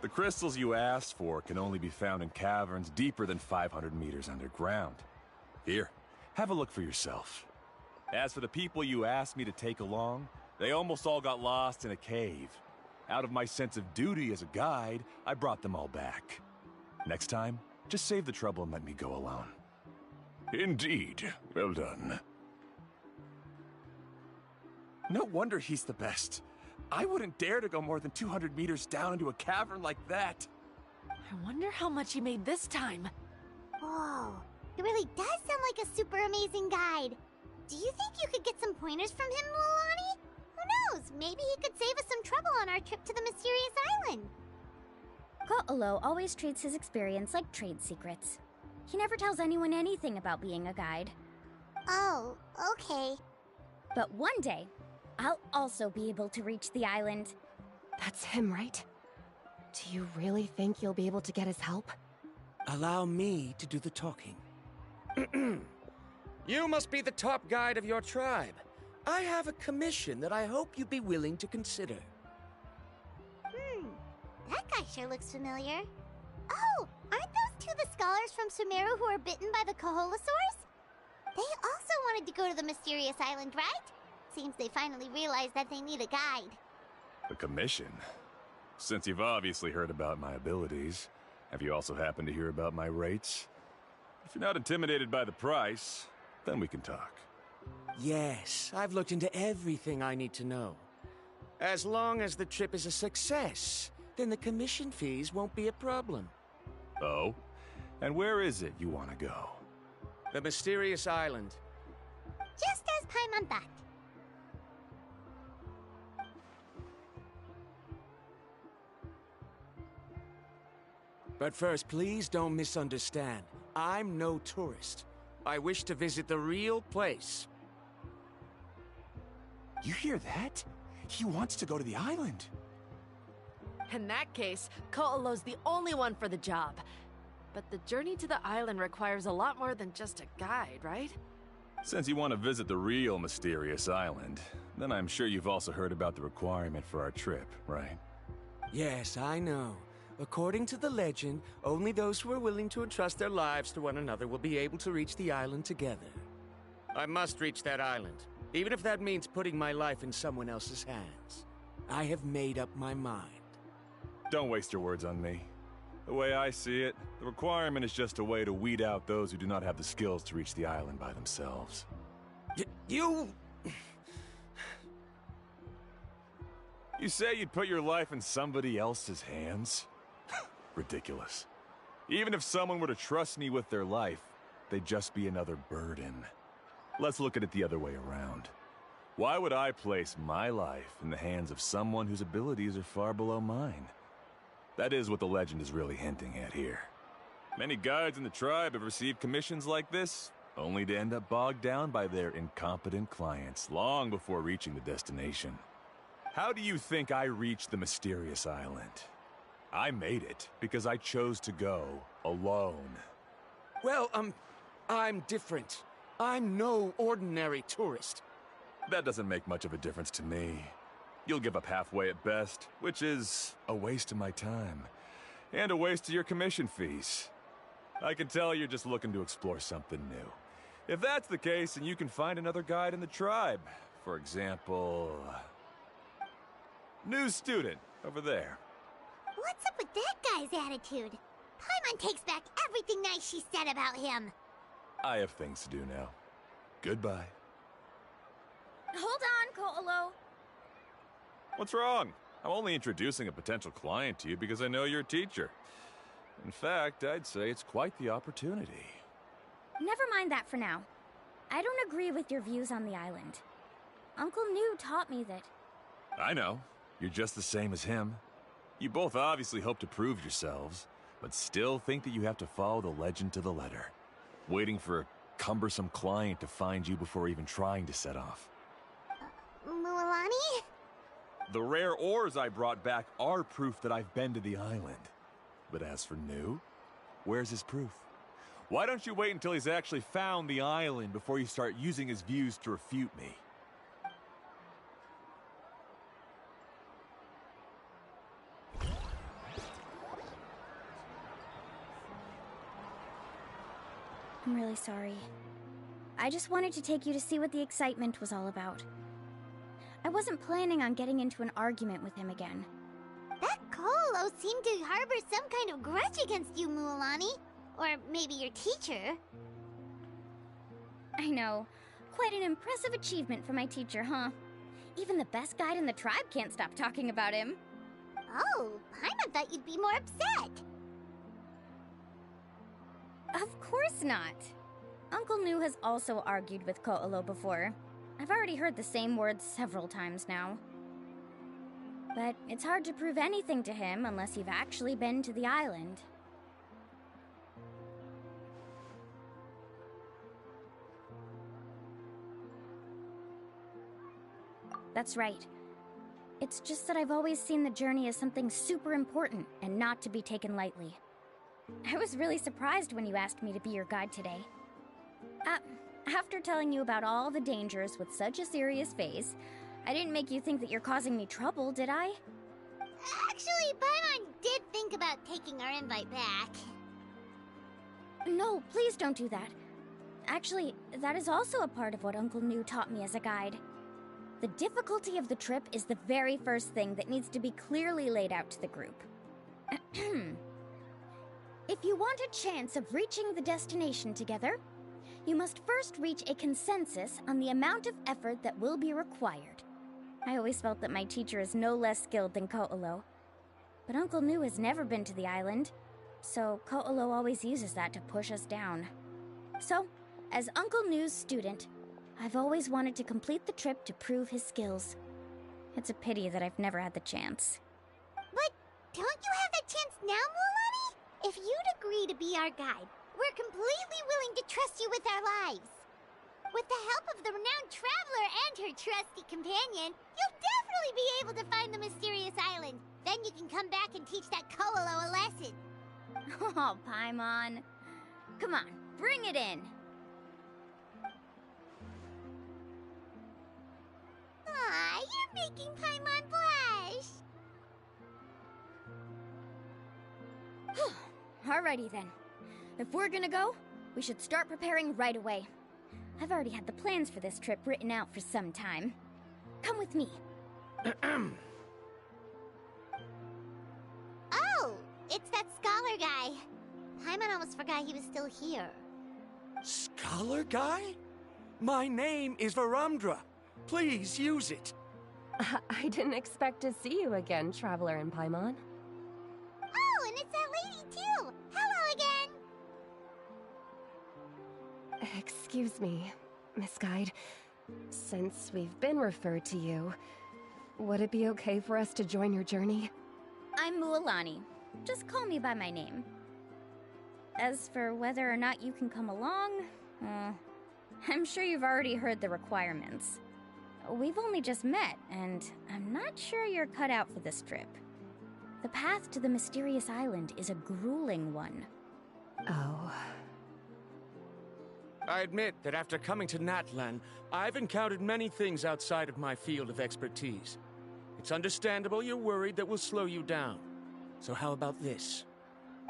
The crystals you asked for can only be found in caverns deeper than 500 meters underground. Here, have a look for yourself. As for the people you asked me to take along, they almost all got lost in a cave. Out of my sense of duty as a guide, I brought them all back. Next time, just save the trouble and let me go alone.
Indeed. Well done.
No wonder he's the best. I wouldn't dare to go more than 200 meters down into a cavern like that.
I wonder how much he made this time.
Whoa, it really does sound like a super amazing guide. Do you think you could get some pointers from him, Milani? Who knows? Maybe he could save us some trouble on our trip to the mysterious island.
Ko'olo always treats his experience like trade secrets. He never tells anyone anything about being a guide.
Oh, okay.
But one day, I'll also be able to reach the island.
That's him, right? Do you really think you'll be able to get his help?
Allow me to do the talking. You must be the top guide of your tribe. I have a commission that I hope you'd be willing to consider.
That guy sure looks familiar. Oh, aren't those two the scholars from Sumeru who are bitten by the Koholosaurs? They also wanted to go to the mysterious island, right? Seems they finally realized that they need a guide.
A commission? Since you've obviously heard about my abilities, have you also happened to hear about my rates? If you're not intimidated by the price, then we can talk.
Yes, I've looked into everything I need to know. As long as the trip is a success, then the commission fees won't be a problem.
Oh? And where is it you want to go?
The mysterious island.
Just as Paimon thought.
But first, please don't misunderstand. I'm no tourist. I wish to visit the real place.
You hear that? He wants to go to the island.
In that case, Ko'olo's the only one for the job. But the journey to the island requires a lot more than just a guide, right?
Since you want to visit the real mysterious island, then I'm sure you've also heard about the requirement for our trip, right?
Yes, I know. According to the legend, only those who are willing to entrust their lives to one another will be able to reach the island together. I must reach that island, even if that means putting my life in someone else's hands. I have made up my mind.
Don't waste your words on me. The way I see it, the requirement is just a way to weed out those who do not have the skills to reach the island by themselves.
You
say you'd put your life in somebody else's hands? Ridiculous. Even if someone were to trust me with their life, they'd just be another burden. Let's look at it the other way around. Why would I place my life in the hands of someone whose abilities are far below mine? That is what the legend is really hinting at here. Many guides in the tribe have received commissions like this, only to end up bogged down by their incompetent clients long before reaching the destination. How do you think I reached the mysterious island? I made it because I chose to go alone.
Well, I'm different. I'm no ordinary tourist.
That doesn't make much of a difference to me.
You'll give up halfway at best, which is a waste of my time. And a waste of your commission fees. I can tell you're just looking to explore something new. If that's the case, then you can find another guide in the tribe. For example... new student, over there.
What's up with that guy's attitude? Paimon takes back everything nice she said about him.
I have things to do now. Goodbye.
Hold on, Ko'olo.
What's wrong? I'm only introducing a potential client to you because I know you're a teacher. In fact, I'd say it's quite the opportunity.
Never mind that for now. I don't agree with your views on the island. Uncle New taught me that...
I know. You're just the same as him. You both obviously hope to prove yourselves, but still think that you have to follow the legend to the letter. Waiting for a cumbersome client to find you before even trying to set off.
Mualani?
The rare ores I brought back are proof that I've been to the island. But as for New, where's his proof? Why don't you wait until he's actually found the island before you start using his views to refute me?
I'm really sorry. I just wanted to take you to see what the excitement was all about. I wasn't planning on getting into an argument with him again.
That Ko'olo seemed to harbor some kind of grudge against you, Mualani. Or maybe your teacher.
I know. Quite an impressive achievement for my teacher, huh? Even the best guide in the tribe can't stop talking about him.
Oh, Paimon thought you'd be more upset.
Of course not. Uncle New has also argued with Ko'olo before. I've already heard the same words several times now. But it's hard to prove anything to him unless you've actually been to the island. That's right. It's just that I've always seen the journey as something super important and not to be taken lightly. I was really surprised when you asked me to be your guide today. After telling you about all the dangers with such a serious face, I didn't make you think that you're causing me trouble, did I?
Actually, Paimon did think about taking our invite back.
No, please don't do that. Actually, that is also a part of what Uncle New taught me as a guide. The difficulty of the trip is the very first thing that needs to be clearly laid out to the group. If you want a chance of reaching the destination together, you must first reach a consensus on the amount of effort that will be required. I always felt that my teacher is no less skilled than Ko'olo. But Uncle New has never been to the island, so Ko'olo always uses that to push us down. So, as Uncle New's student, I've always wanted to complete the trip to prove his skills. It's a pity that I've never had the chance.
But don't you have that chance now, Mualani? If you'd agree to be our guide, we're completely willing to trust you with our lives. With the help of the renowned traveler and her trusty companion, you'll definitely be able to find the mysterious island. Then you can come back and teach that Ko'olo a lesson.
Oh, Paimon. Come on, bring it in.
Aw, you're making Paimon blush.
Alrighty then. If we're gonna go, we should start preparing right away. I've already had the plans for this trip written out for some time. Come with me.
Oh, it's that scholar guy. Paimon almost forgot he was still here.
Scholar guy? My name is Varumdra. Please use it.
I didn't expect to see you again, Traveler and Paimon.
Oh, and it's that lady too. Hello again.
Excuse me, Miss Guide. Since we've been referred to you, would it be okay for us to join your journey?
I'm Mualani. Just call me by my name. As for whether or not you can come along, I'm sure you've already heard the requirements. We've only just met, and I'm not sure you're cut out for this trip. The path to the mysterious island is a grueling one.
Oh.
I admit that after coming to Natlan, I've encountered many things outside of my field of expertise. It's understandable you're worried that we'll slow you down. So how about this?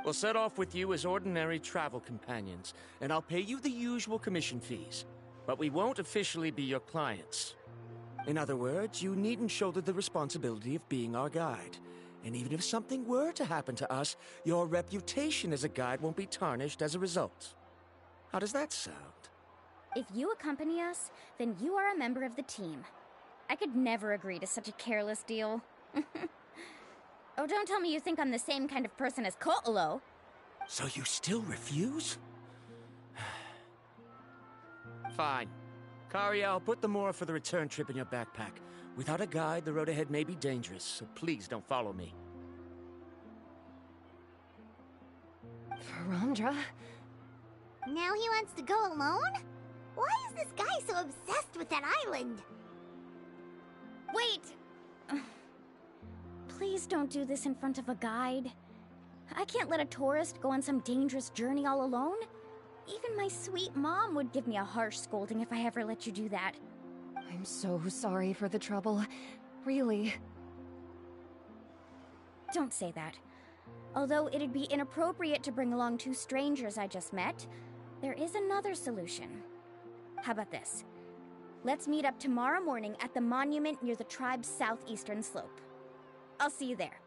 We'll set off with you as ordinary travel companions, and I'll pay you the usual commission fees. But we won't officially be your clients. In other words, you needn't shoulder the responsibility of being our guide. And even if something were to happen to us, your reputation as a guide won't be tarnished as a result. How does that sound?
If you accompany us, then you are a member of the team. I could never agree to such a careless deal. Oh, don't tell me you think I'm the same kind of person as Ko'olo.
So you still refuse? Fine. Kariel, put the Mora for the return trip in your backpack. Without a guide, the road ahead may be dangerous, so please don't follow me.
Verandra?
Now he wants to go alone? Why is this guy so obsessed with that island?
Wait! Please don't do this in front of a guide. I can't let a tourist go on some dangerous journey all alone. Even my sweet mom would give me a harsh scolding if I ever let you do that.
I'm so sorry for the trouble. Really.
Don't say that. Although it'd be inappropriate to bring along two strangers I just met, there is another solution. How about this? Let's meet up tomorrow morning at the monument near the tribe's southeastern slope. I'll see you there.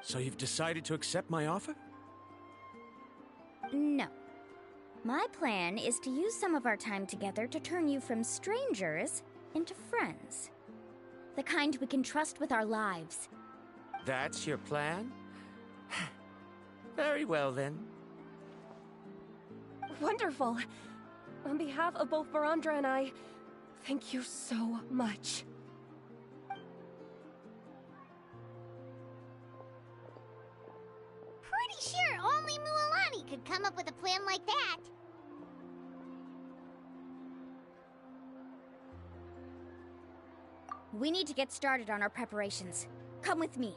So you've decided to accept my offer?
No. My plan is to use some of our time together to turn you from strangers into friends. The kind we can trust with our lives.
That's your plan? Very well, then.
Wonderful. On behalf of both Verandra and I, thank you so much.
Pretty sure only Mualani could come up with a plan like that.
We need to get started on our preparations. Come with me.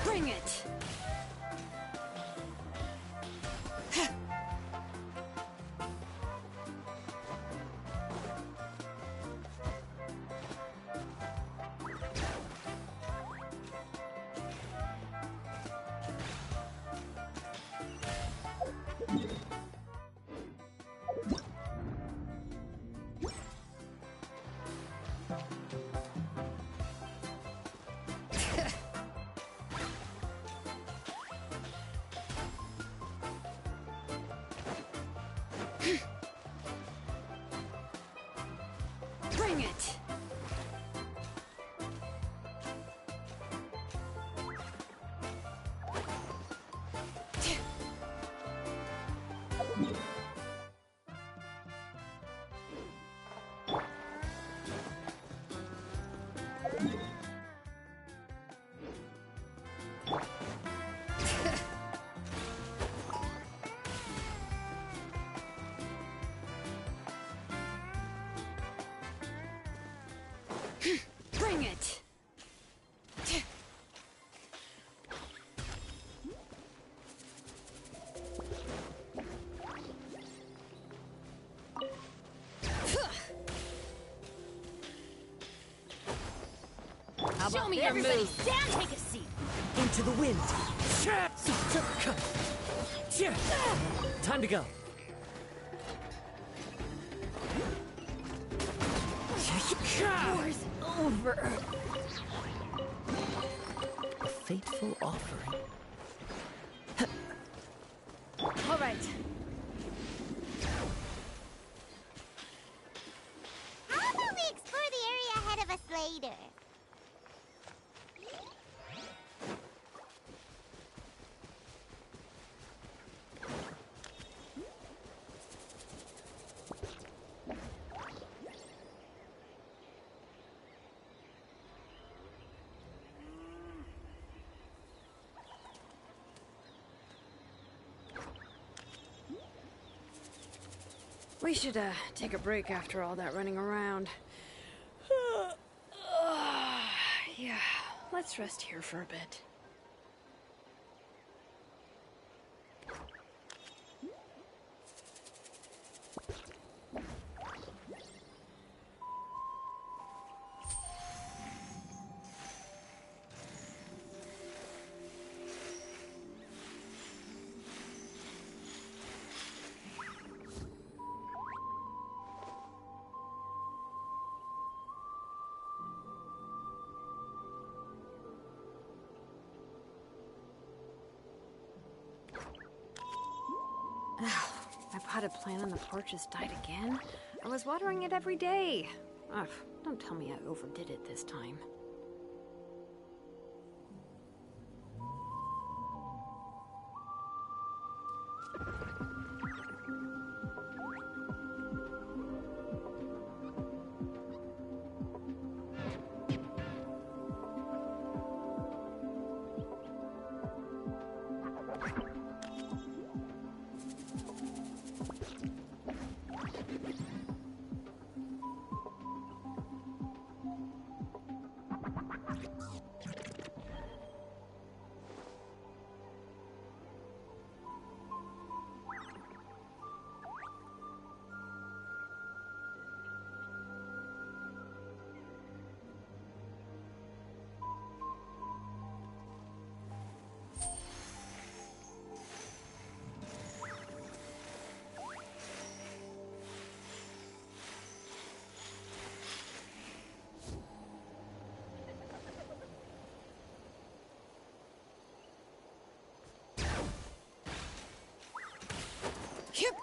Bring it! Bring it! Bring it! Show me your moves! Stand, take a seat!
Into the wind! Time to go!
War's over.
A fateful offering.
later.
We should, take a break after all that running around. Yeah, let's rest here for a bit. My potted plant on the porch has died again. I was watering it every day. Ugh, don't tell me I overdid it this time. Yep.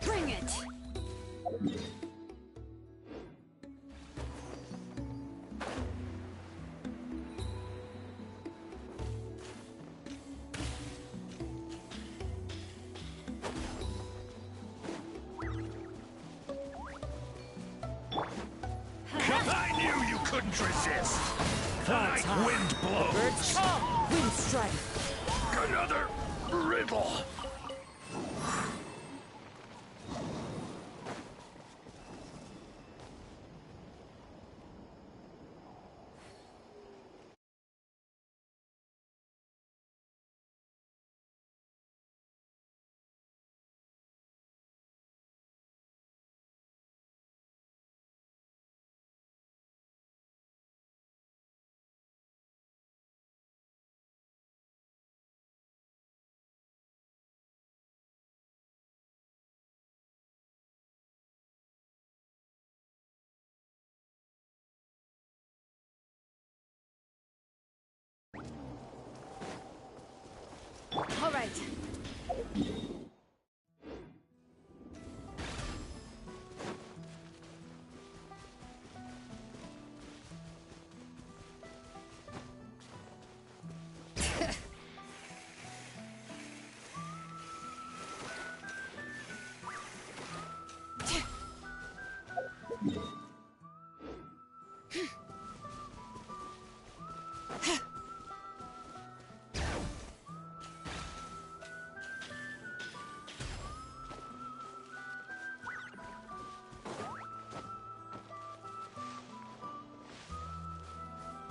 Bring it!
I knew you couldn't resist! The night wind blows!
Birds come! Wind strike!
Another riddle!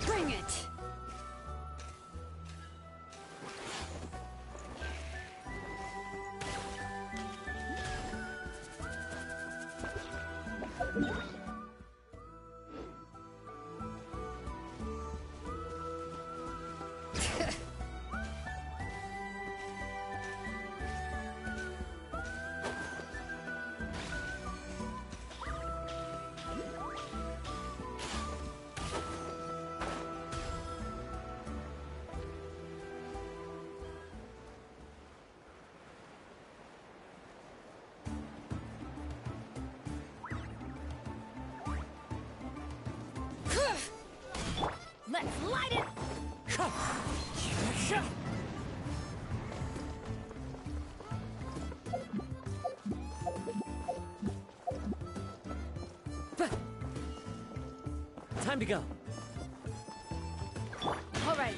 Bring it! Let's light it!
Time to go.
All right.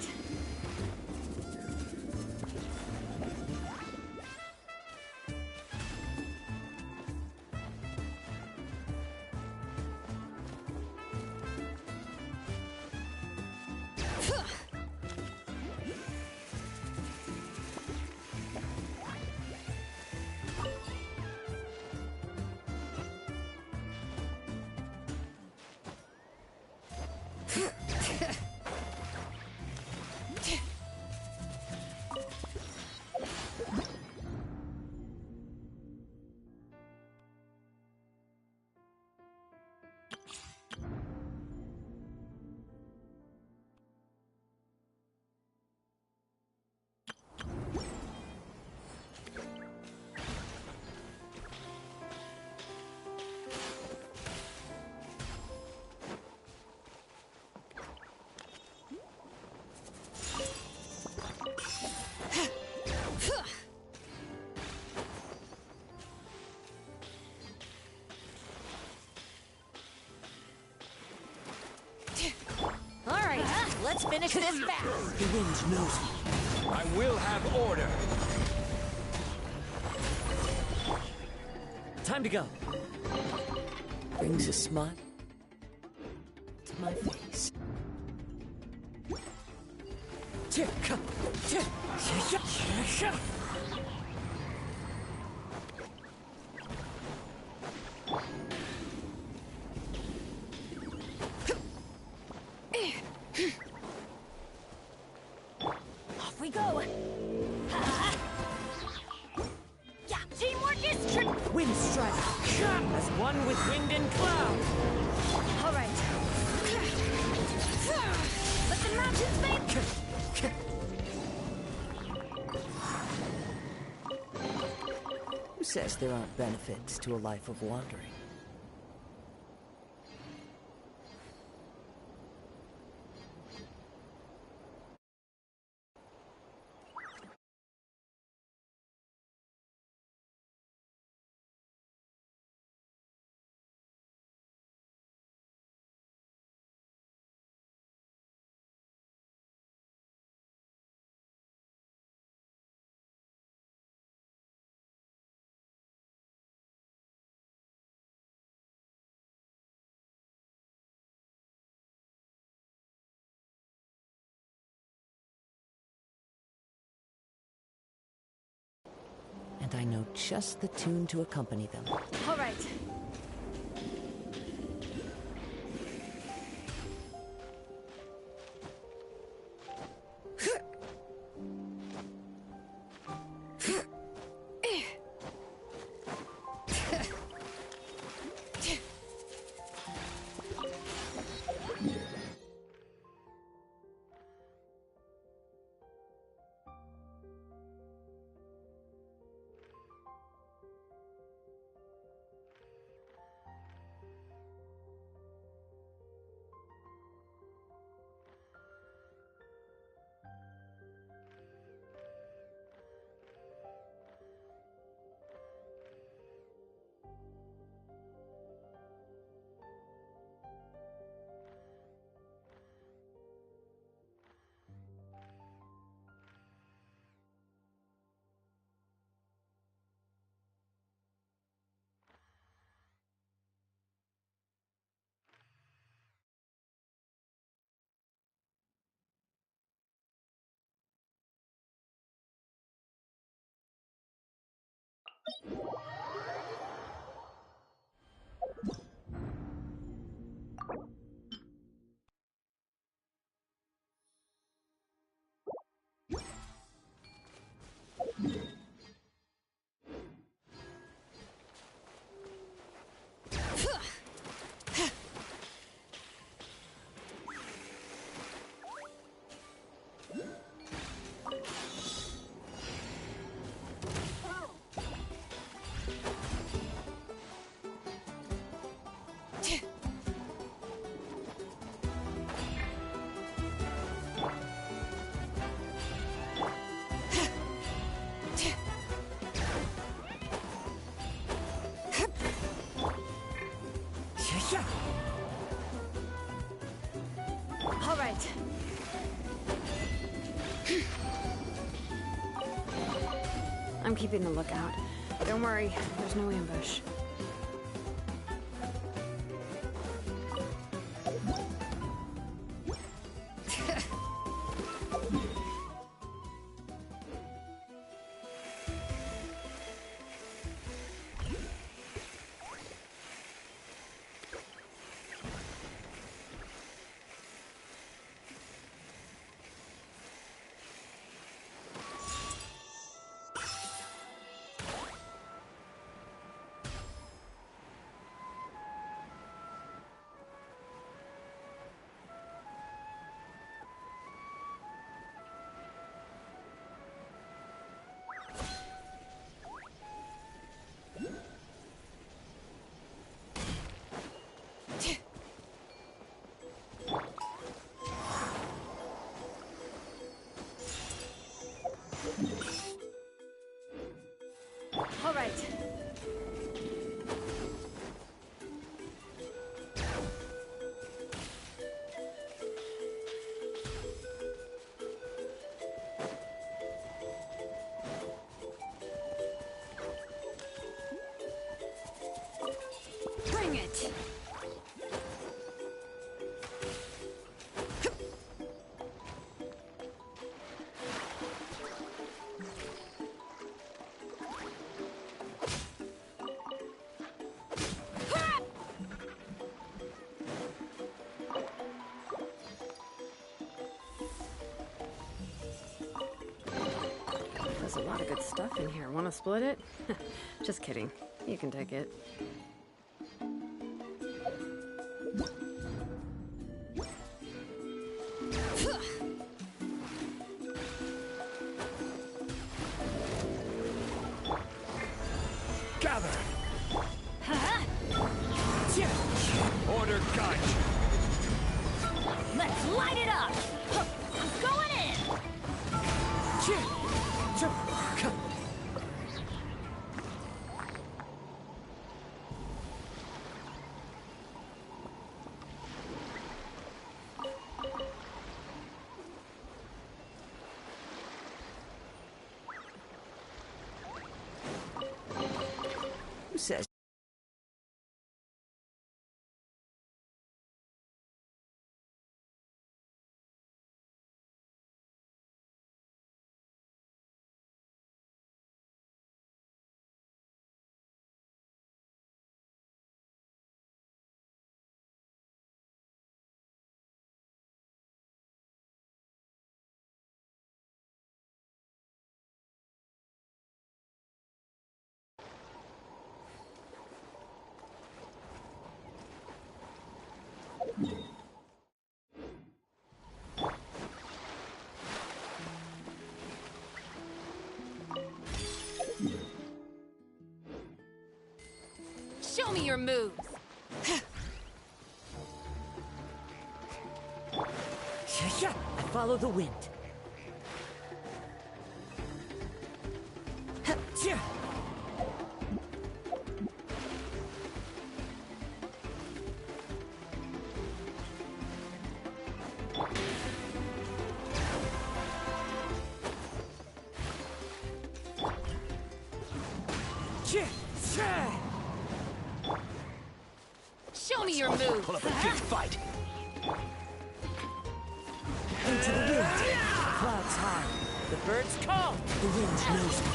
Let's finish this fast.
The wind knows me.
I will have order.
Time to go. Brings a smile to my face.
Off we go! Yeah, teamwork is trick!
Wind strike! As one with wind and cloud!
All right. Let the mountains fade!
Who says there aren't benefits to a life of wandering? And I know just the tune to accompany them.
All right. All right.
I'm keeping a lookout. Don't worry, there's no ambush.
All right.
Bring it!
There's a lot of good stuff in here. Want to split it? Just kidding. You can take it.
Gather! Order guide!
Let's light it up! I'm going in!
Who says?
Show me your moves!
I follow the wind.
Show me your moves!
Pull up a big fight. Into the wind. Clouds high. The birds call. The wind knows me.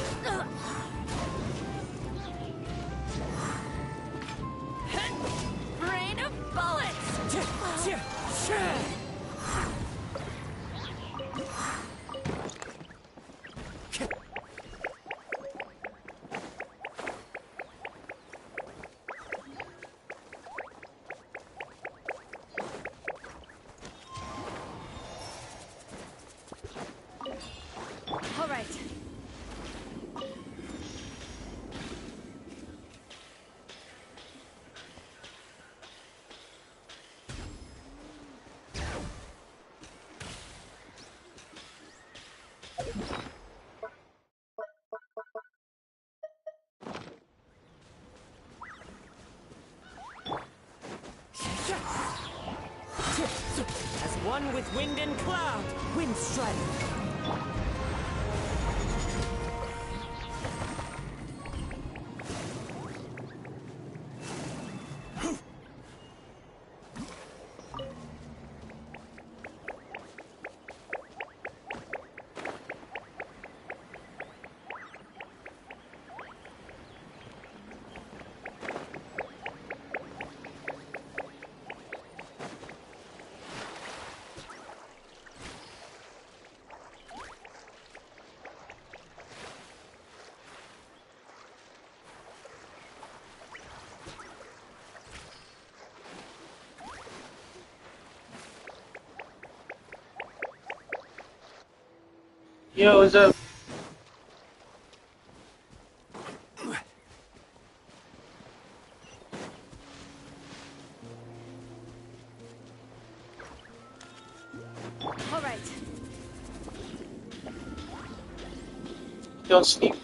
One with wind and cloud. Wind strike.
Yo, what's up?
All right.
Don't sleep.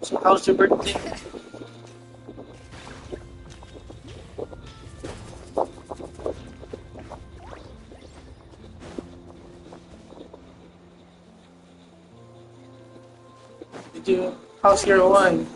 So how's your birthday? How's your one?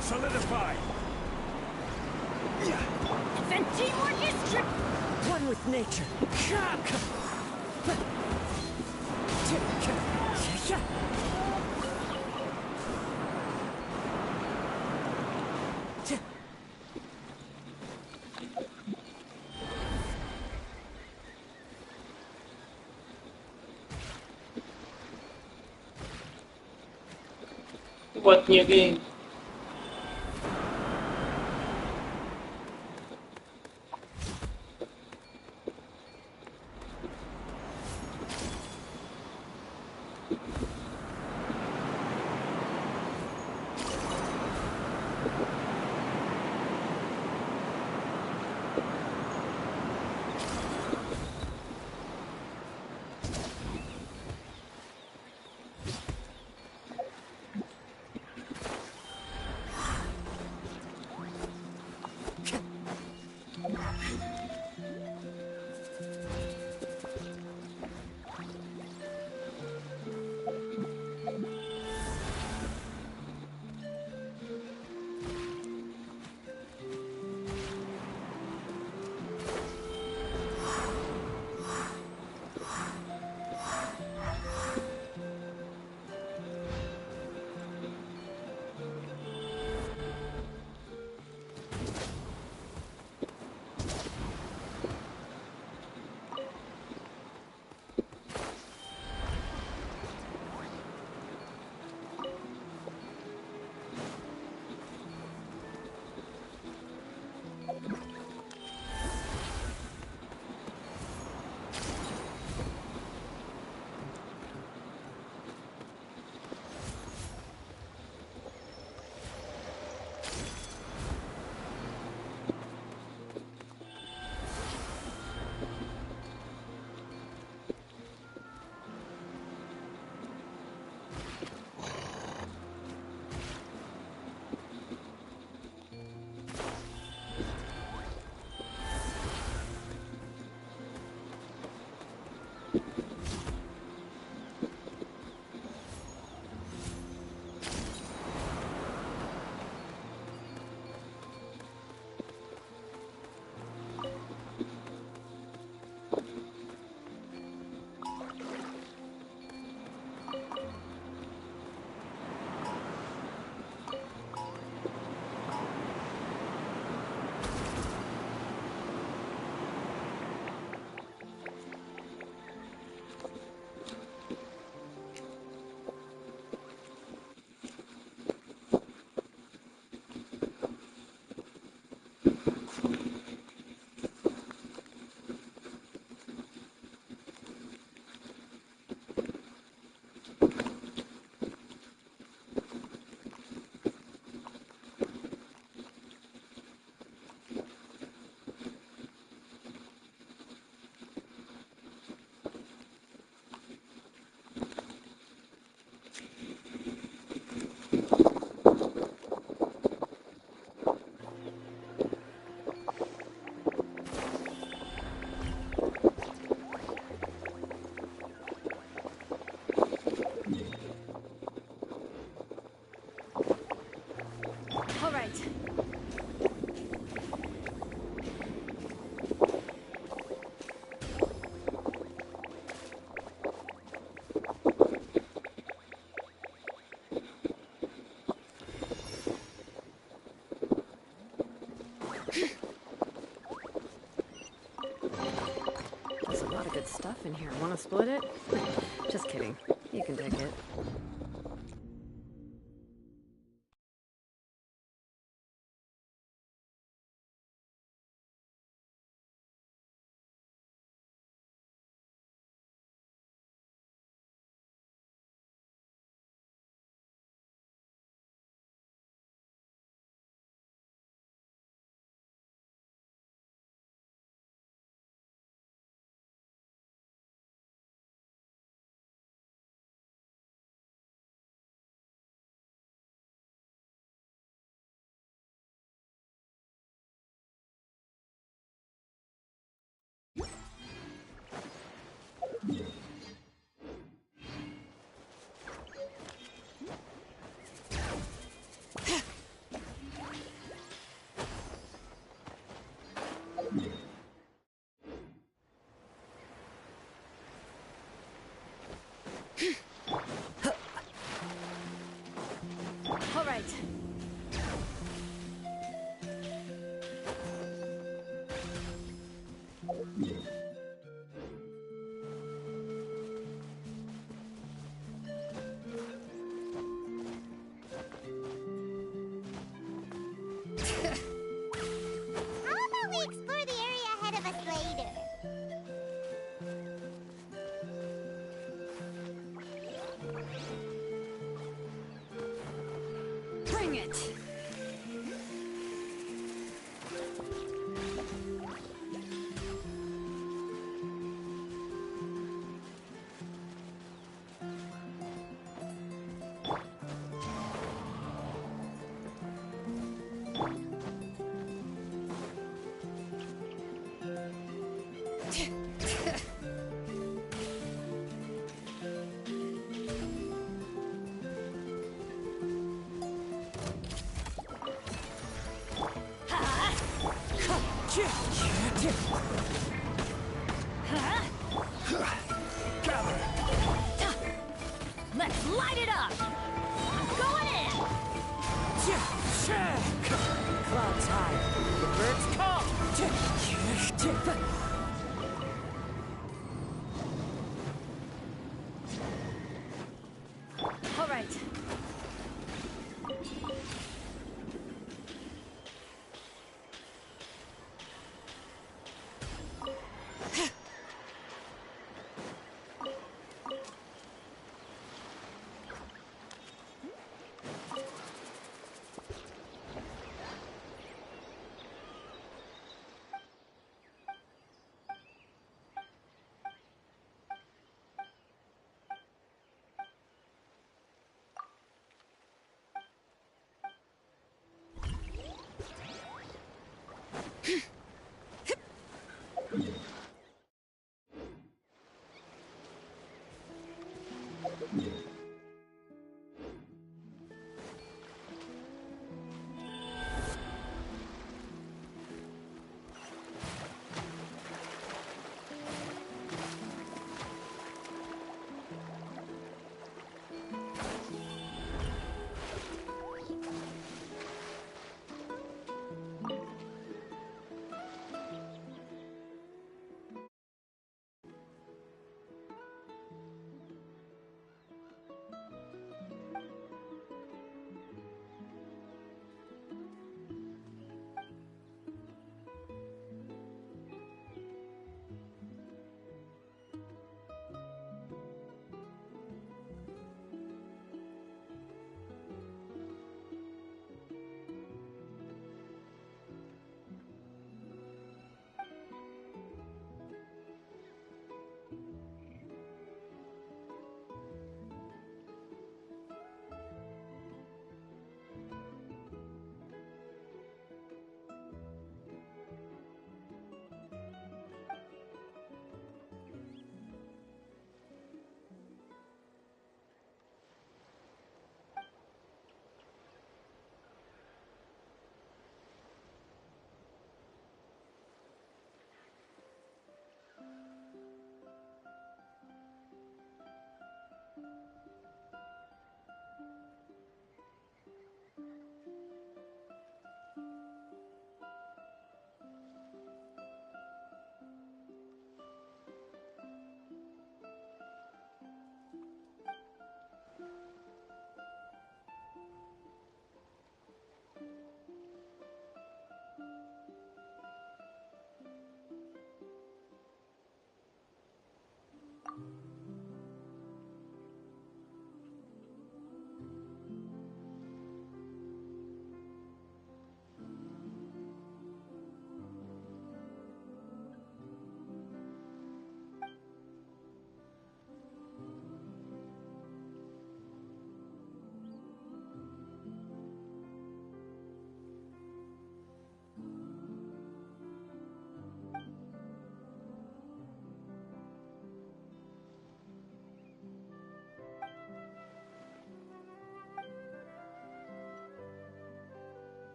Solidify.
Then teamwork is trick. One with nature.
What new game?
stuff in here. Want to split it? Just kidding. You can take it.
All right.
How about we explore the area ahead of us later?
Bring it.
Let's light it up! I'm going in!
Clouds high. The birds call.
All right.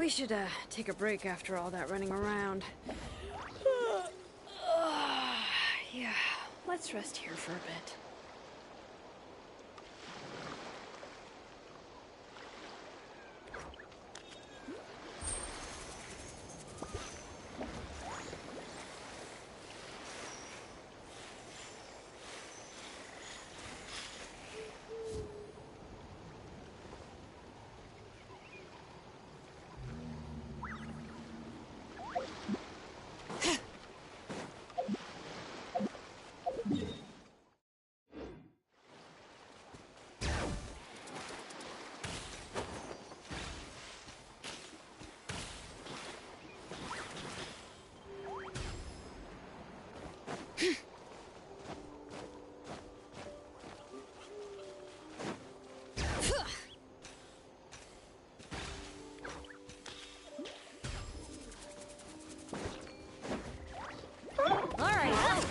We should, take a break after all that running around. Yeah, let's rest here for a bit.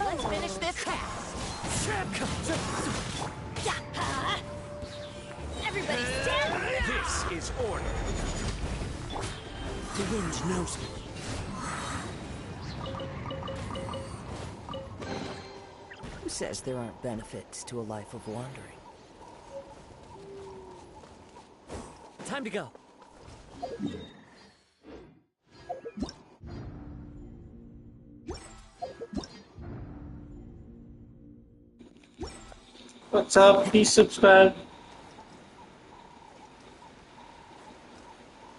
Let's finish this task. Everybody stand down!
This is order. The wind knows me.
Who says there aren't benefits to a life of wandering? Time to go.
What's up? Please subscribe.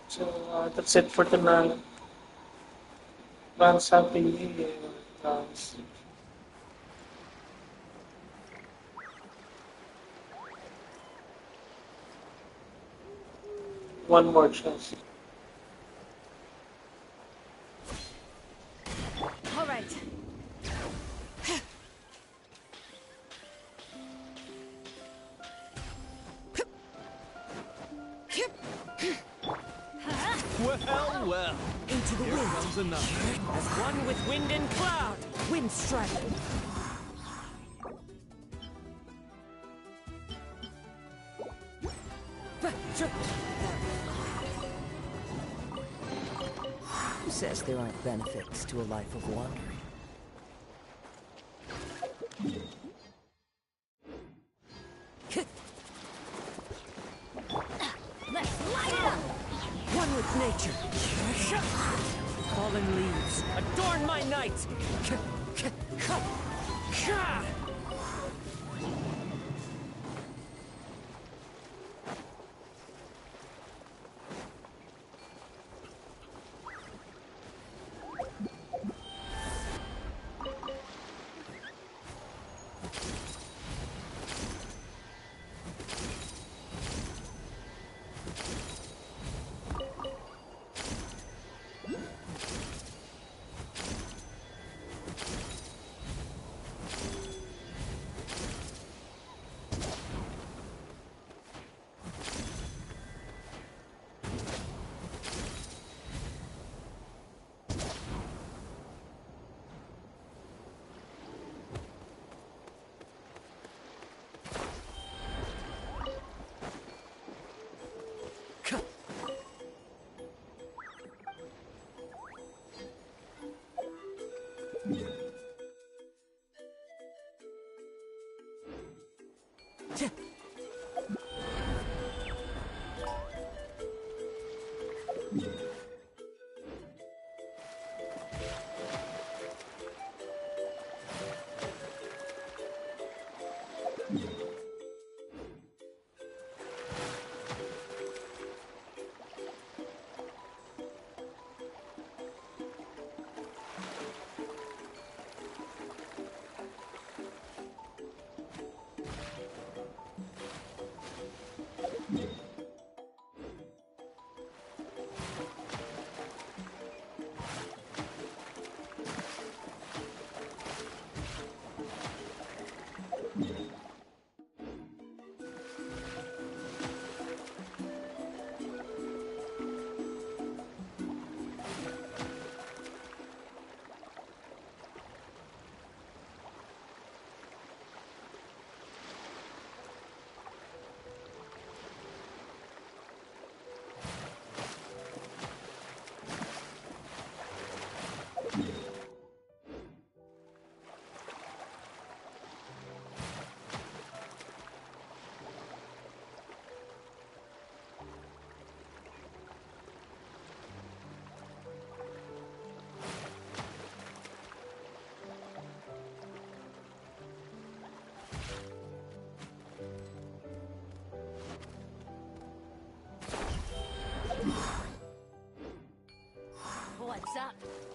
So that's it for tonight. Advance happy New Year, guys. One more chance.
All right.
Well, well.
Into the
Here
wind.
comes another.
As one with wind and cloud. Wind strike. Who says there aren't benefits to a life of wandering?
Let's light it up!
One with nature. Fallen leaves adorn my night.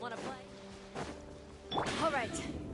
Wanna play? All right.